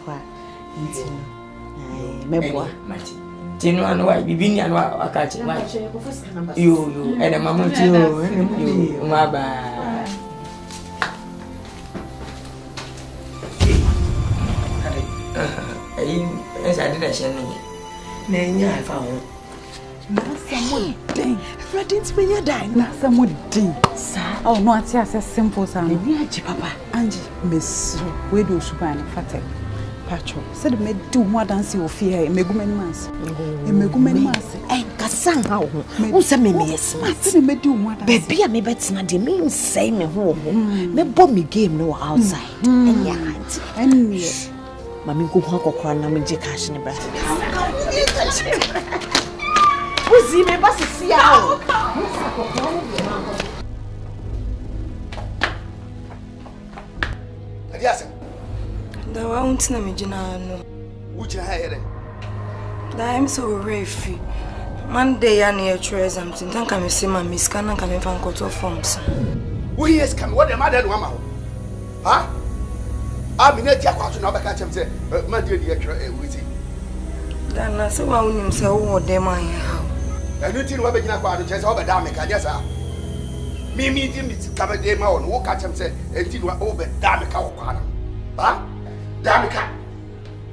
Mebois, Tino and why be being and I catch you and a mamma too, you, Maba. As I did a shanny. Nay, I found. Someone ding. Ready to be your dine. Not someone ding. Oh, no, it's as simple as I'm Papa. Angie, Miss Widow Suban, Fatek. Patrol said, me do more than see or fear a megumen mass. A megumen mass. And sang how who say me smart. Baby, I me better de me say me ho. Me bomb me game no outside. Enya auntie. Anyway. Mami go ho akokora na me je cash ne bra. Uzi me ba sisi a. Adiasa. Da wa untina me jina no. Uchi ha yere. Da I'm so refi. Monday ya na exam something. Tanka me say ma miss kana ka me fan koto forms. We yes come what the mother no ma ho. Ha? Abi na ti akwaso na obeka chem say Monday dey try we Da na se wa unim se wo dem an ha. Enu ti no wa begina kwa do che say obeda me ka dia sa. Me di mi ti ka be dey ma wo ka chem say enti no obeda me ka wo kwa na. Ha? Da me ka.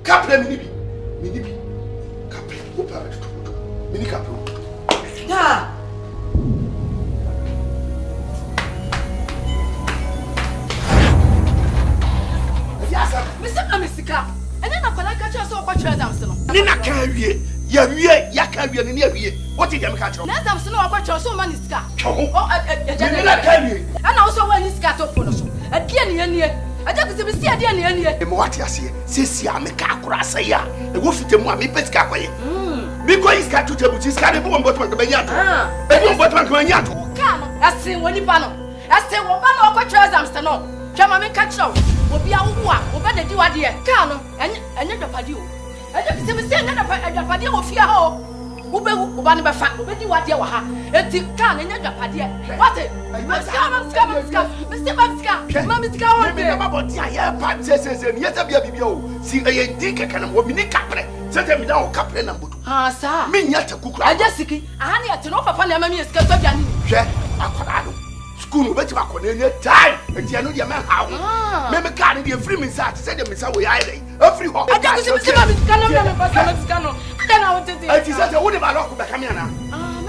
Kapre mi nibi. Kapre. Opa. Mini kapre. Da. Mr. Amisika, and then I catch us over Trazam. Nina carry ya carry ni awie. What did you catch? Let them know about your so many scar. Nina carry. And also when he's got up for us. A dear, I just see a dear. The what you see, Sisia, make a crasaya. The wolf to me, Pesca. Because he's got to tell which is carrying one bottom to Benyato. One bottom to Benyato. Come, I see when you ban. I say, well, ban over Trazam, no. Chama catch up. Obi awuwa obede di wade ka no enye dopade o eje se me se enye dopade o fia ho ubewu oba ne befa obedi wade wa ha enti ka no enye dopade wate mamiska wonde me ba body aye pa se ni yesa bia bibia o si eye di keke na wo mi ni kapre se me da o kapre na mbodu ha sa me nya ta kukura aje siki aha ne yete no papa na mami esika so bia ni hwe akoda do school beti makona any time enti anu dia me hawo me ka ne dia free me sa say dem say we aye free ho aja ko se ma bitika no me pasa bitika no ada na wote ti enti say wo de ba lock be kam yana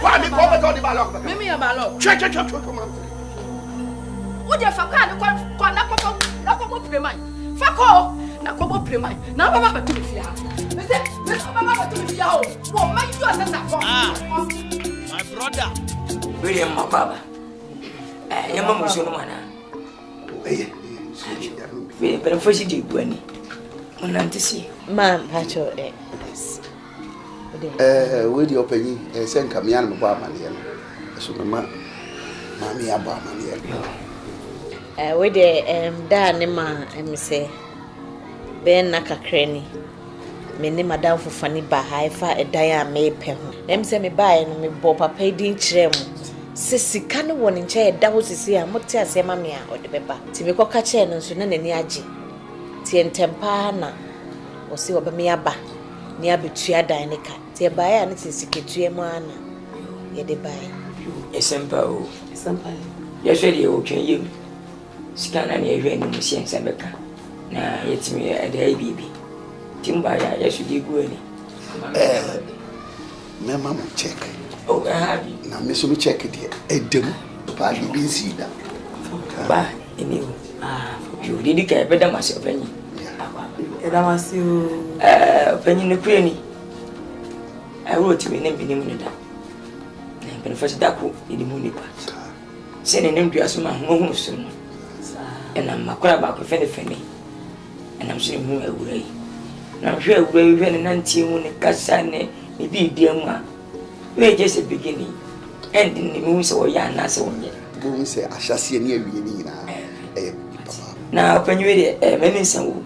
wa me ko be go de ba lock be me ya ba lock che come on wo de fa ka ne ko na ko preman fa ko na ko preman na baba ba tu fia me say baba ba tu fia ho wo ma you asa for my brother William Makaba. Yama muso no mana. Pero foi si di buani. Onante si. Ma pacho we di openyi sen kamian mo ba mane no. So ma mi aba mane no. We de da ne ma say ben na kakrani. Me ne madam fofani ba haifa edan a me pe ho. Dem say me ba no me bo papa din kire mu. Sisi kan won nche da ho sisi a mote asema me a ode beba ti me koka che no so na nani age ti entempa na o se oba me aba ni abetua dan ne ka ti ba ya ne sisi ketua mu ana ye de bai esempa ya sheri o twen yem sikana ne ehwe ni musien sebeka na yetimi ade bibi timba ya shudi guani me mama check. Oh, I have you. Now, Miss me check it here. Edem, but you didn't see that. Ba, emi you did care better myself any. Edamasiu. Penny no penny. I wrote to me name in the and first daku in the moon. Send a name to us, my home soon. And I'm a crab about Fenny. And I'm saying who away. Now, here we're even an auntie when a cassane, maybe dear ma. We just a beginning. And in the moons or yana so on. Boom say, I shall see near me now. When you read a mention,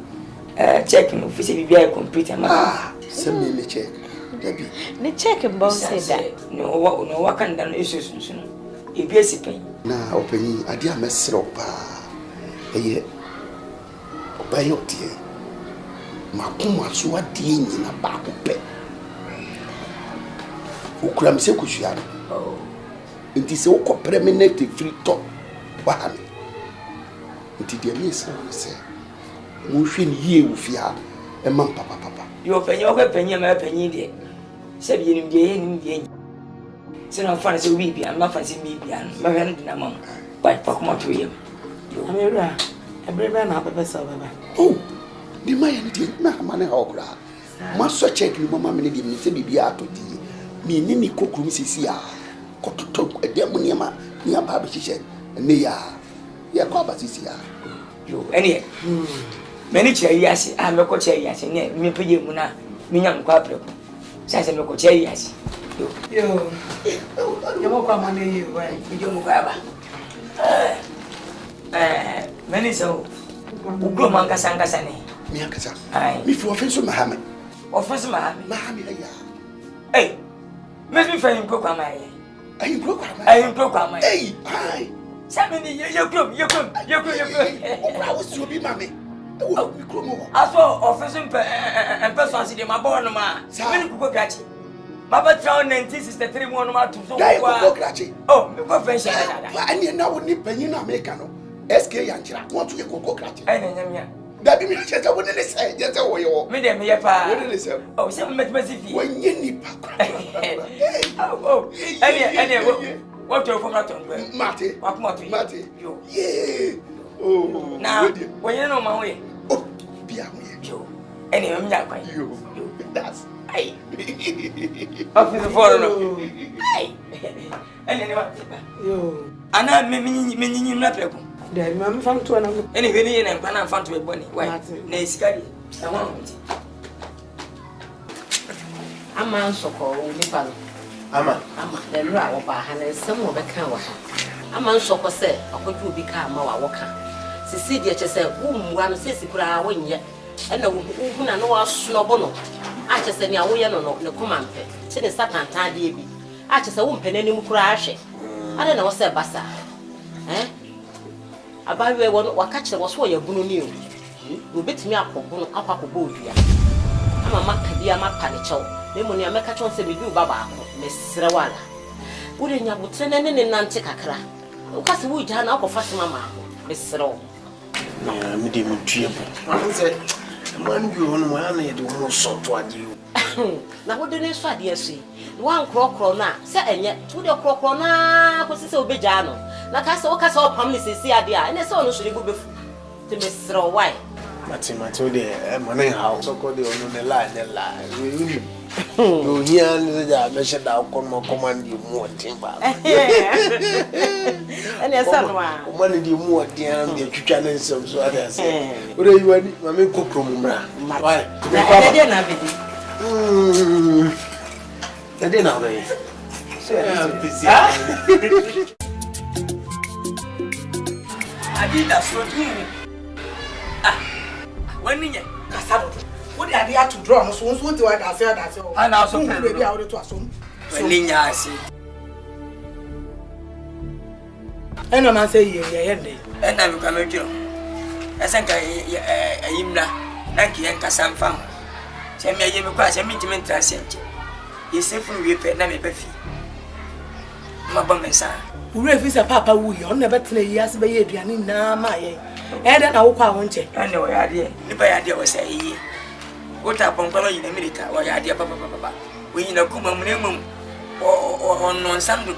checking office, be very complete. Send me check. The check and boss say that. No, what can done issues. If yes, pain. Now, open I dear mess up. By your dear. Makuma so a dean in a back of pet. Ukram se kushia. Nti se wo permanent free top ba me. Nti dia me se mo hwe ni ye wo fia e man papa. Yo penye ma penye de. Se bi nim de nim de. Se na fa se wi bi am fa se bi bi an. Ma hwe na mam. Ba pa kuma to yem. Amira, everybody na papa so baba. Oh, di ma ye ni na ma ne ha okra. Ma so check ni mama me ni di se bi bi ato di. me ni kokrum sisi a kototo edem niama ni aba be hihye ne ya kwa ba sisi a yo ene many cherries a me ko cherries ne me pege mu na me nyam kwa preko sai me ko cherries yo mo kwa mo ne yi wa yo mo kwa ba many so ugo man kasanga ne mi akasa mi fi offense Muhammad ya hey me fi fa impo kwa mai impo kwa mai hey Sammy, you come. I was to be mammy. I saw offensive and person in my born, ma. Sammy could catch it. Mama Town 1963 1 or 2. Oh, profession. And you now need Penina Mecano. SK Yantra, want to go catch it. That means I wouldn't say, just away. Madam, your pa. Oh, some massive when you need. Oh, any. What you from that? Matty. Yeah. Oh. Now, when you know my way. Oh, be a you. Anyway, I'm not quite you. That's. Hey. Up in the foreigner. Hey. And anyway. You. And I'm meaning not people. Then I'm found to another. Anyway, and I'm found to a bonny. Why? Nay, Scotty. I want. I'm on so called Nepal. Ama the ra wo ba ha na sem wo beka wa ha ama nso ko se akoju obi ka ma wa wo ka sisi de che se wo muwa no sisi kura wo nye na wo hu na no wa so bo no a che se ne awo ye no ne komampe che ne satanta de bi a che se wo mpenani mu kura ahwe ade na wo se basa abawe wo waka kire wo so ye bunu ni o betimi akobunu akwakobo odua ama makadi ama panecho Nemo ni ameka chonse bidu baba ako mesra wala ure nya butrene ne nante kakra ukase wo gya na akofa sema ma ako mesra wo na me de mutue bo wan se man bi hono wa na ye de wo so to ade na wo de ne so ade asu wan krokro na se enye wo de krokro na ko se obegya no na ka se wo ka se opam ne sesi ade a ene se ono so de bu befu te mesra why mati o de money house so ko de ono ne la we uni no here ni ja be she da ko mo command mu otimba ene sanwa command di mu otin be twitwa na nsem so ada se ore yi wani ma me kokro mu mra why na de na bedi de na be so Adida so when you Kasado. What are they to draw? So, what do I say? And also, maybe I would to assume. When I see. And a man say, yeah, and I'm coming to I think I am Nkansah farm. Send me a class and meet him in transit. He's safe from you, pet, Nammy Buffy. My bummer, who refuse a papa who you never tell years by Adrian na my. And I will want you. I know idea. If I idea was a what up on color in America, or idea, papa. We in a Kuma minimum or on Sunday.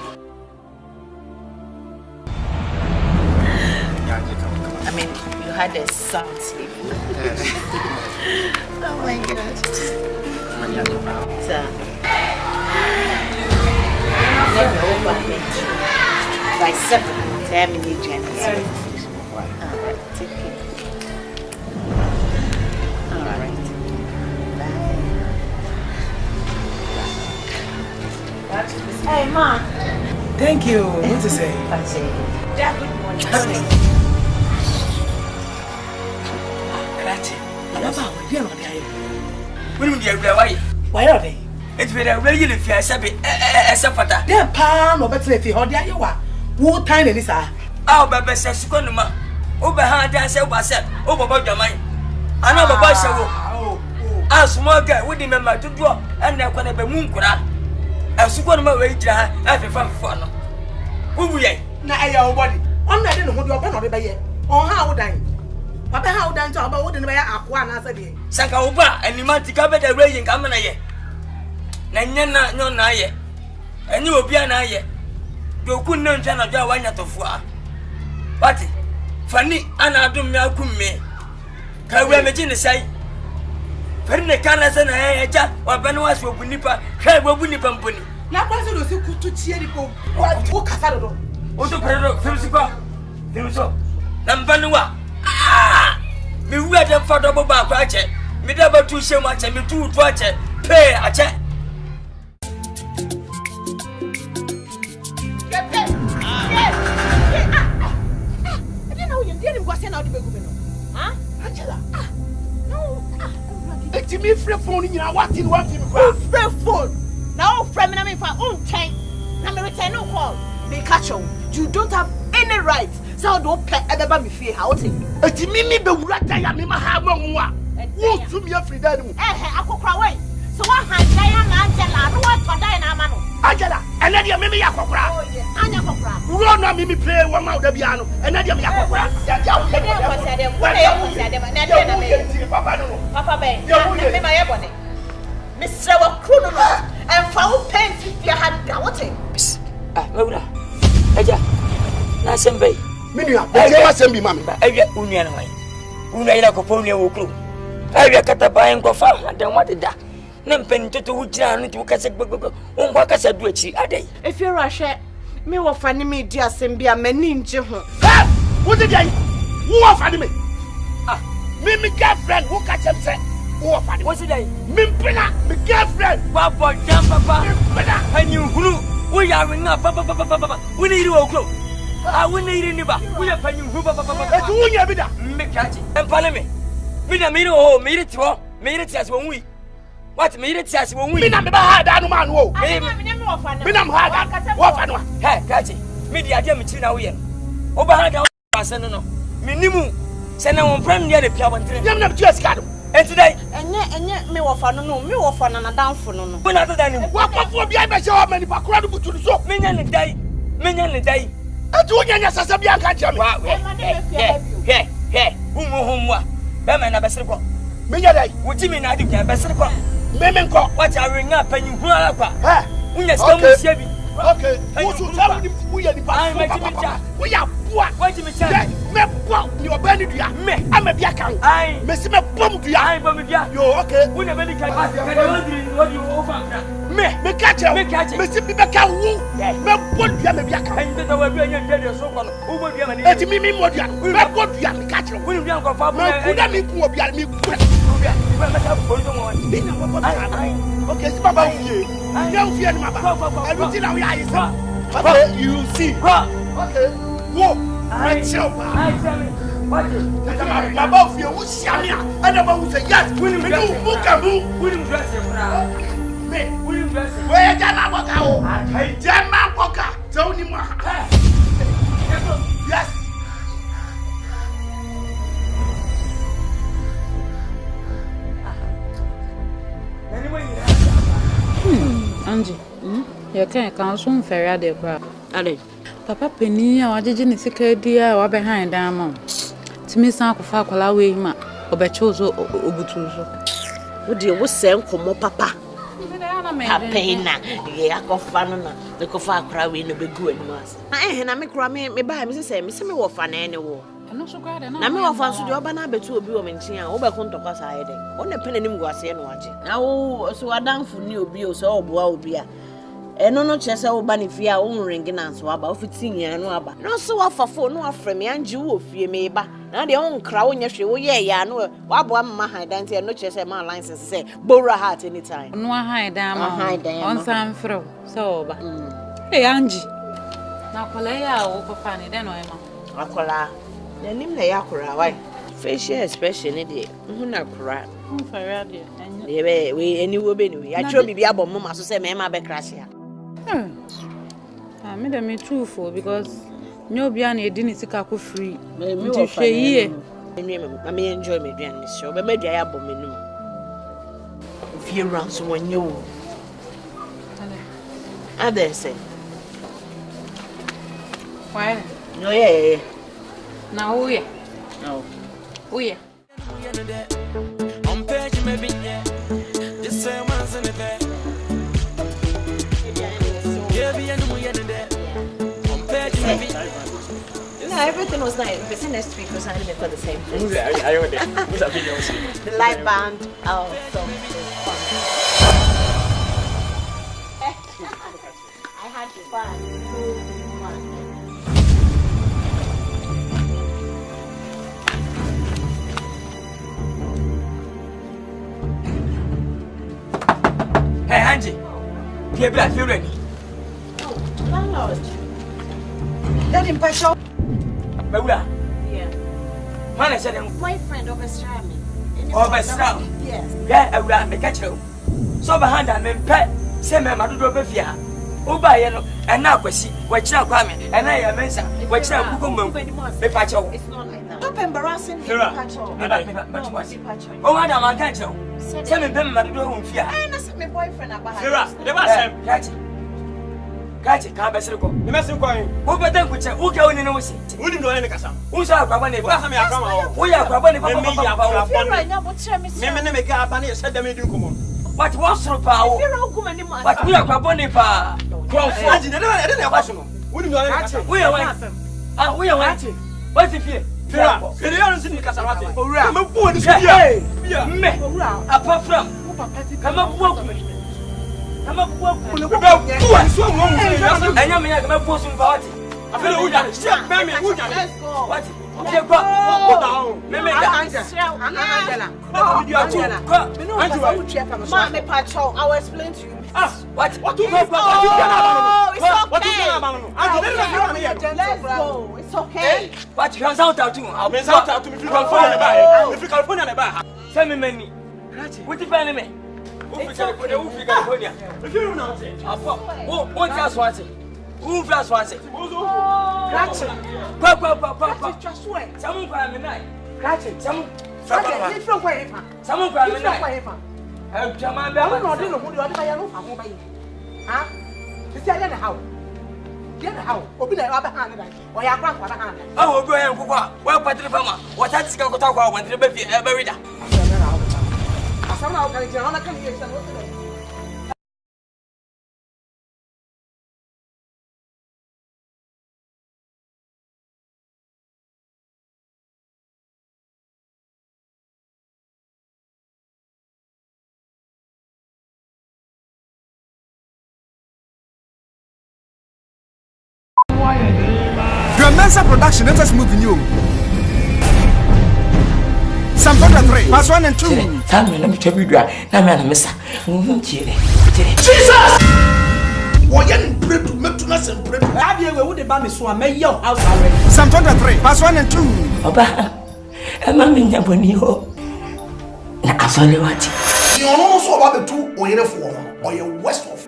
I mean, you had a sound sleep. Oh my God. So, let me open it. By 7, 10 minutes, January. Take care. All right. Bye. Hey, Ma. Thank you. What to say? I say, Dad, good morning. Why are they? It's very regular if I say, Safata. They're palm or better if you hold there you are. What time is that? Oh, Baba says, Conoma. Over hand, I said, was said, over about your mind. I know about so. I small guy would remember to draw, and I can be moon crack. I was going to wait after fun. Who will you? Now, your body. I'm not in the hood of one of the bay. Or how dying. Papa, how done to about wooden by Aquan as a day. Sakaoba, and you might cover the raging coming a year. Nanyana, no, naye. And you will be an aye. You couldn't know Jana Jawanya to four. What? Funny, and I do me. Can we imagine the say? When the cannas and I or Benoas will be nipper, Shay will be nippon. Na kwase do se kutu tie di ko. Wo kasa do. O to predo femsikwa. Femso. Na mbanwa. Me wu adam fa do ba kwa ache. Me da ba tu shemu ache, me tu tu ache. Pay ache. It's me free phone in your what in one thing. Free phone. Now, friend, I mean, for own time. Now, me return no call. Me catch you don't have any rights. So don't play ever me fear how to. It's me be rata ya me have one more. Won't to me a free day. I could cry. So what has Angela? No one for die na mano. Angela, and then you mimi yakokra. Anya kokra. Run on me play one mouth the piano, and then you yakokra. Papa Bay, you my ebony. Mr. Wakruno, and found pens if you had doubting. Laura, Eja, Nasembe, Minia, I send me, mamma. Eja Union, Una Coponia Wukru. Eja Cataba and Gofa, and then what did that? Nempen to Wujan to Casaboko, Umbaka Duchi, a day. If you're a share, me will find me, dear Sembia, menin Jehu. What did I? Who offered me? Me girlfriend, who catch him say? Who offered? What's it? Mimpina, my girlfriend. Papa, jump, Papa, and you who we are in up, Papa. We need to go. I will need anybody. We are paying who, Papa, who you have been make catch and Palame. We are made it as when we. What made it as when we never had that man. Whoa, I'm hard. What? Hey, catch it. Media damage in our way. Over no. Minimum. Send on friend near the piano. I'm not just got. And today, and yet, me of an down for no. When other than what will be I show many credible to the soap. Minion a day. I told you, yes, I can't tell me. Hey, whom what? Beman a best. Minion, what you mean? I do get best. Women call what I ring up and you run up. Okay, who should tell me we are the past? We are what? Why do you say? Me your belly to ya. Me, I'm a biakan. I, Messi, me bomb to ya. I'm a biakan. You okay? We never can. What you over? Me catch you. Me catch you. Messi, be back out. Me bomb ya, me biakan. And the way we are here, so called. Who will be a man? It's me, me, what ya? We are going to ya. Me catch you. We will be on confirm. Me could me go be me. Okay, it's Baba here. Don't fear my Baba. Everything I hear is okay, you see. Okay. Whoa. I tell you. My boss here who see me. And the man who say yes. Will you move? Will you dress him? Me. Will you dress him? Where Jana Waka? I Jana Waka. Tell him. Yes. Angie, you can't counsel Ferry de Bra. Ale, Papa Penny, or did you see a dear or behind Diamond? To me, some of our way, ma, or Bechozo or Ubutuzo. Would you send come Papa? Papina, yeah, go fun, the Kofa cry in a big good mass. I make Rami, me buy Mrs. Me of fun anywhere. Na me wa fanso de oba na betu obi o menchi a oba kon tokwa sa ayede o na pene nim guase no age na wo so adanfo ni obi o so oboa obi a eno no chese wo ba ne fie a wo ringi na so aba o fitin ya no aba no so wa fafo no afre me anje wo fie me ba na de on kra wo nya hwe wo ye ya no wa boa mma han dan te no chese ma license say borrow heart anytime no han dan ma on san fro so oba hey Angie na kola ya wo papa ni den no e ma akola Nanim na yakura why facial expression e dey hu na kura Ferry de ye we anywhere be anyway ya tro bibia bom mama so say me ma be crash ya me dey me true for because nyo bia na edi ni sika ko free me hwe yie me enjoy me duan ni show be medua ya bom enum fie ran so wonye wo ade say why no yeah na uye no uye on page maybe yeah this same one's in the bed yeah be and we in there on page maybe no everything was nice but next week was only for the same thing I heard it what's that video the live band oh so fun Feel ready. Landlord. Let him pass out. Bawura. Yeah. Man, I said boyfriend overstrap me. Overstrap? Yes. Yeah, Awura, me catch you. So behind that, me pet, say me madu do be fia. Oba ye no, and now kwesi, we chira kwa me, and I am mensa, we chira kukumbo. Me patch you. It's not like that. Stop embarrassing me. Patch you. Oh, madam, I catch you. Say me be madu do fia. I know my boyfriend about her. Fira, never say. Catch it, can't be so good. You must inquire. Who better put you? Who can you see? Who didn't know any Nkansah? Who's our Kwabane? We are Kwabane. Me make up and said them do come on. What was so power? But we are Kwabane pa. I didn't know. We didn't know any. We are waiting. Ah, we are waiting. What's it here? Fira, you don't see Nkansah. I'm a boy. Yeah, me. Apart from, come up, walk with me. I'm a poor fool. And you're a poor party. I feel who that. Let's go. What? I will explain to you. What? What? It's okay. Let's go. It's okay. What? You out to? I'll be out to me. If you California, send me money. What if enemy? It's okay. California. If you know what just wants it? Who just wants it? Catch it. Papa. Someone cry me night. Catch it. Someone cry me night. I'm Jaman. I don't know who the other young man. Huh? Is that how? Get how? Open the other hand. Or your grandfather hand. Oh, go ahead. Well, Patrick Farmer. What has going to talk about when the baby buried? Somehow can you on a condition? Nkansah production, let us move in you. Psalm 3, verse 1 and 2. Jesus! Why you pray to make to us and pray? Psalm 3, verse 1 and 2. Oba, na asole wati. You know so about the two or your west of.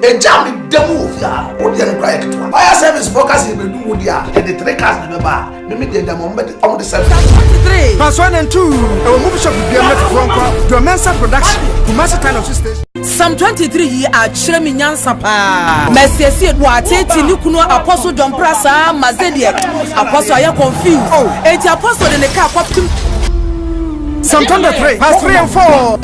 A jam demo of ya, or the cry. Fire service focus in the do dia, and the 3 cars never bar. Maybe the moment on the 73. Verse 1 and 2. Our movie shop will be met from Nkansah production. Kumasi kind of system. Psalm 23 yi a kyerɛ me nyansa paa. Mesiesie do atete ni kunu apostle John Prasa Mazedie. Apostle ayɛ confused. Enti apostle de ne ka kwapim. Psalm 23 verse 3 and 4.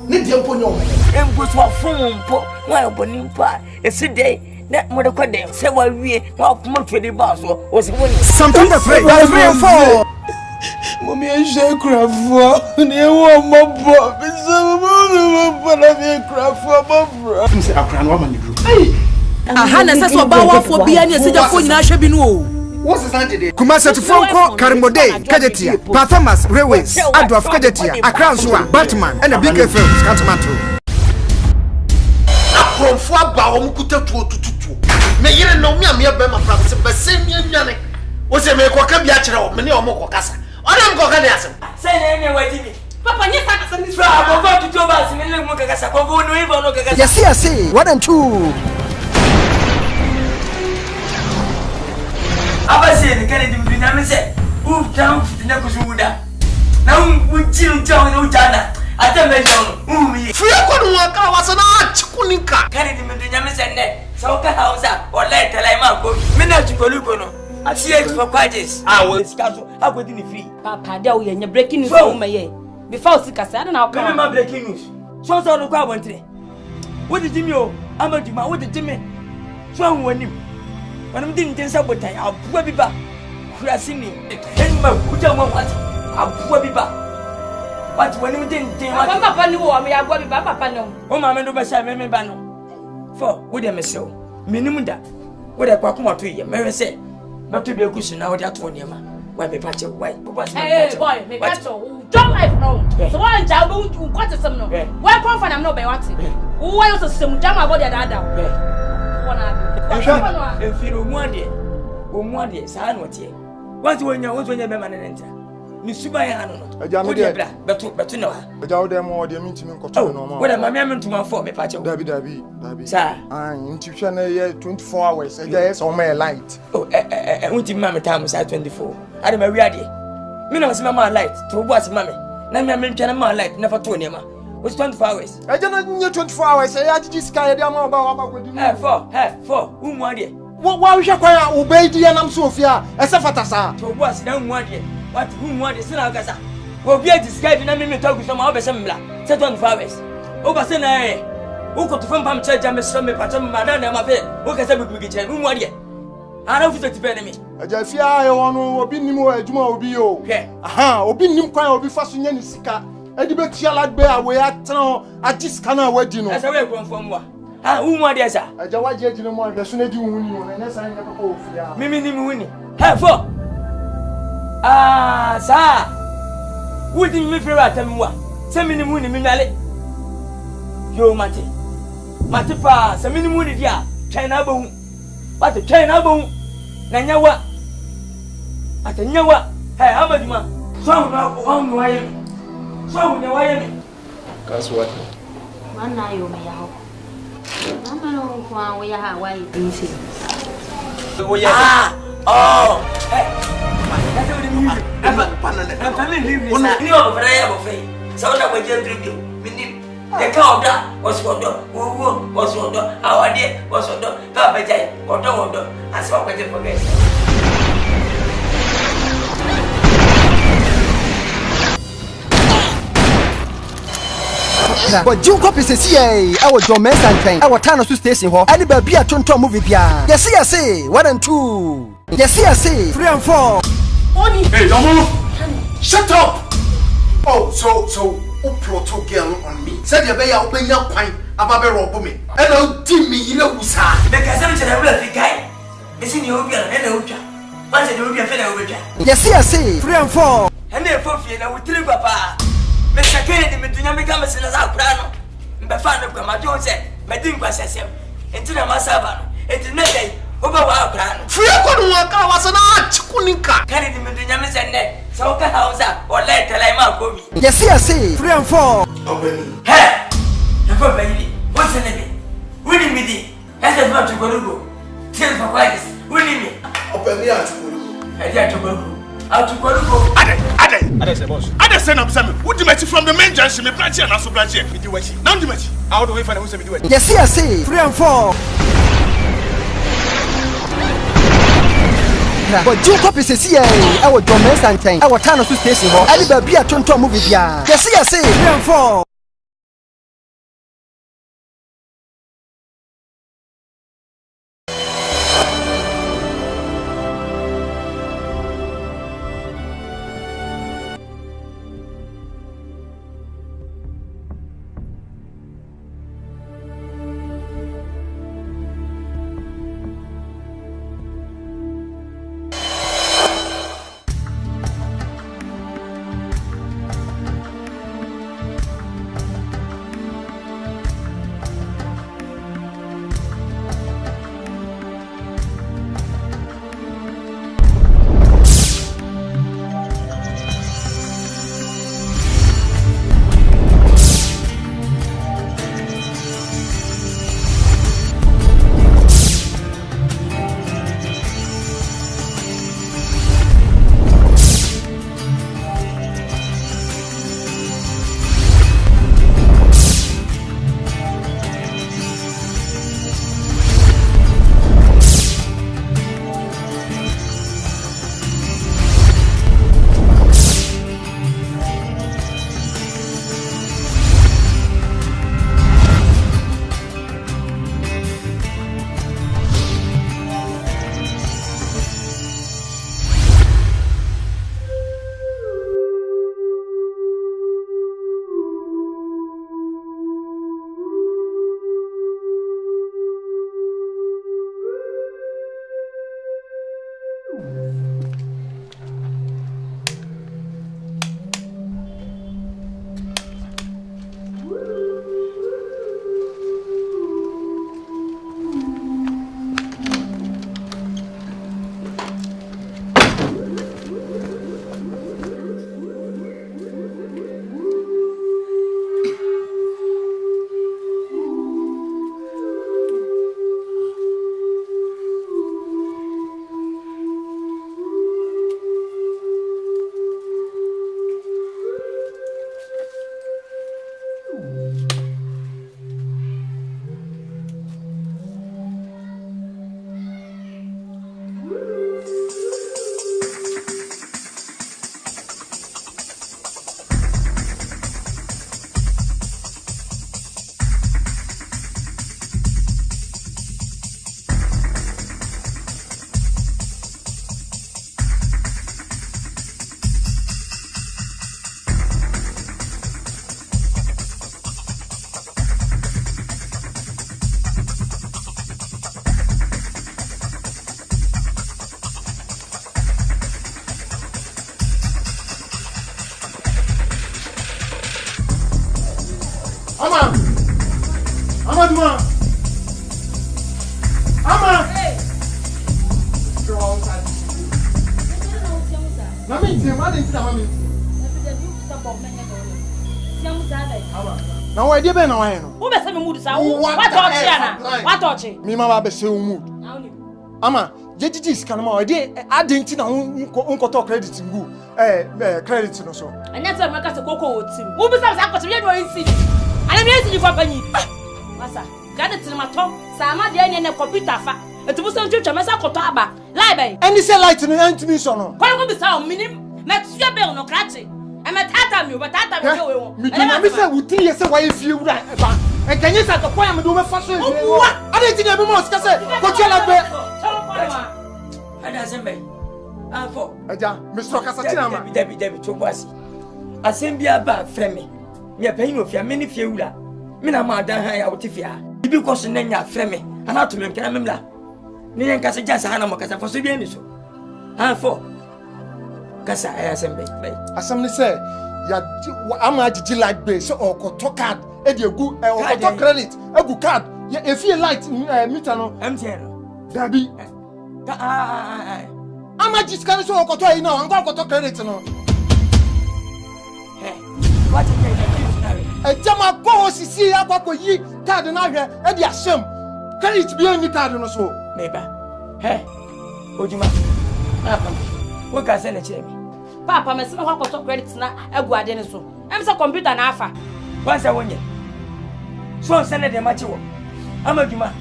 Need the opinion. Embuso fumpo, wa obonimpa. Eside na mo de kwade se wa wie, wa kuma twedi ba so. O se woni. Psalm 23 verse 3 and 4. Mommy and Crafo, near one mob, but I'm Crafo. Say, I can't woman. Ahana says, Obawa for being a phone in Ashabinu. What's Asante? Kumasi to Fonko, Karimode, Kajetia, Performance, Railways, Adolf Kajetia, Akan, Batman, and a big film, Scantomato. From Fwabaumukuta to. May you know me, I'm here by my promise, but same young was a make a biatra, many or more cassa. I don't go Ghanaian. Say anyway, Papa, you can't send this. I'm going to go back and look at Cassa. Yes, I see. 1 and 2. I was saying, can you do Namese? Who down to the Nakusuda? Now we chill down no Jana. I tell me, whom you was an arch Kunika. Can you do Namese? So, house or let the Lima go. Minute to Lucono. I see it for quages. I will discuss how good in the fee. Papa, you're breaking news for me. Before Sikas, I don't know. Come on, breaking news. So, on the carbon. What did you know? I'm a Jima, what did you mean? So, when you didn't sabotage, I'll put me back. Crashing me. And my good what? I'll put me back. But when you didn't think, Papa knew I may have got Papa no. Oh, Mamma, no, but I remember no. For, would I miss so? Minimum that. What I come to you, Mary said. Not to be a cushion now, that one, Yama. Why be patch of white? Hey, boy, make that so. Don't life no. So, one child who got some no. Where come from? I'm not by what? Who are you to some jam about the other? If you want it, son, what ye? What when you man and enter? Nisubayano, but you know, without them or the meeting in Cotonou. What am I meant to my form, a patch of Dabby, sir? I'm intuition 24 hours, a yes or my light. Oh, I went to Mamma time was at 24. I am a ready. Minos Mamma light to what's mammy. Now, I'm in my light, never to him. Was 24 hours. I don't know 24 hours. I had to sky the amount about four. Whom one day? Why we shall obey the Anam Sophia as a fatasa? To what's down one day? What whom one is in Akan? Will be a disguise and I mean talk with some other sembla. Set on flowers. Over Senna. Who got from Pam Church and Miss Tommy Patam Madame Mafet? Who can say we get whom one day? I don't fit to pay me. I just fear I want to be more a Juma Obio. Aha, Obin Quine will be fashion any sika. I debate Yala Bear way at town at this canal wedding. As I will from what? Ah, whom are there, sir? I just want you to know more. The sooner you win, and as I never go for Mimi Winnie. Have for. Ah, sir. Wouldn't me feel at them what? Send me the moon in Minale. Yo, Mati. Matipa, send me the moon in ya. China boom. But the China boom. Nanyawa. At the Nawa. Hey, how much man? So now on wire. So the wire. That's what. One night you may have. I'm not where Hawaii is. Ah, oh, that's what you mean. I'm coming here. You know, but I have a face. So that we just drink you. Meaning, the cow was for dog, who was for dog, our dear was for dog, Papa, or dog, and so I can forget. But June copy says, yea, our John Messan, our town of station hall, and be a tonto movie. Yes, I say, 1 and 2. Yes, I say, 3 and 4. Hey, Domo! Shut up! Oh, so, Proto girl on me. Said you better open your pint about a rob me. Hello, Timmy, you know who's high. Because I'm a big guy. It's in your girl and Ocha. Once you be a fellow with you. Yes, I say, 3 and 4. And therefore, I will tell you, Papa. Mr. Kennedy, Medina becomes in a Zaprano. Before the Commodore said, Medin was a sim. Into the Masabano. It's another over our plan. Free was an arch, Kunika. Kennedy Medina and net. So can house up or let the Lima go. Yes, I say, 3 and 4. Hey, the baby, what's the name? Winning me, as a not to go. Tell for Christ, winning me. Open the out to go. I dare to go. Out to go. I say, boss. I say, I'm Sammy. What do you from the main junction? Me branch here, not so branch here. Me do what? Now do what? Out the way for the who's me do it. Yes, I say, 3 and 4. But June copy says, yea, our John Messan, our town of station hall, and be a tonto movie. Yes, I say, 3 and 4. Na why dey be na why no? Who be say me mood sa? What touch ya na? What touch? Me mama be say mood. Ama, jejiji sika no ma we dey adenti na unkoto credit ngu. Credit no so. Anya say me ka se koko wo tim. Who be say sa koche me no nsi. Ana me nsi for panyi. Masa, credit no ma tom. Sa ma de anya na computer fa. Etu bu say ntwetwa me sa koto aba. Lie by. Any say light no antimi so no. Kwa go be say o minim. Me tsia be no krache. E me tata mi, batata mi we wo. Me do me say wuti ye say why fie wura eba. E kanye sa to kwa me do me fa so e. Adenti na be mo sika say kochi la be. Ada sembe. Afo. Aja, Mr. Kasatina ma. Debi chobasi. Asembi aba freme. Me payin ofia me ni fie wura. Me na ma dan han ya wote fia. Bibi ko so na nya freme. Ana to me nkena memla. Ni Nkansah jasa hana mo kasa fo so bi ani so. Afo. Kasa asembe. Asam ni say ya ama ajiji light bill so okoto card e dey egu okoto credit egu card ya efie light meter no MTN dabi ama jiska so okoto ayi na anko okoto credit no what is e jama go sisi akoko yi card na hwe e dey asem credit bi ani card no so meba ojuma papa wo ka se na kire mi papa me se me kwakoto credit na egu ade ne so em se computer na afa wansa wonye so se ne de ma chiwo amaduma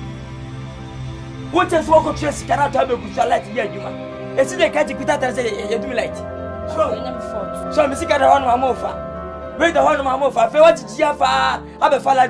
wo te so ko tre sikara to abeku so light bi aduma esi de ka jipita tare se yedumi light so me sikara hono amofa we de hono amofa fe wa jiji afa abefa light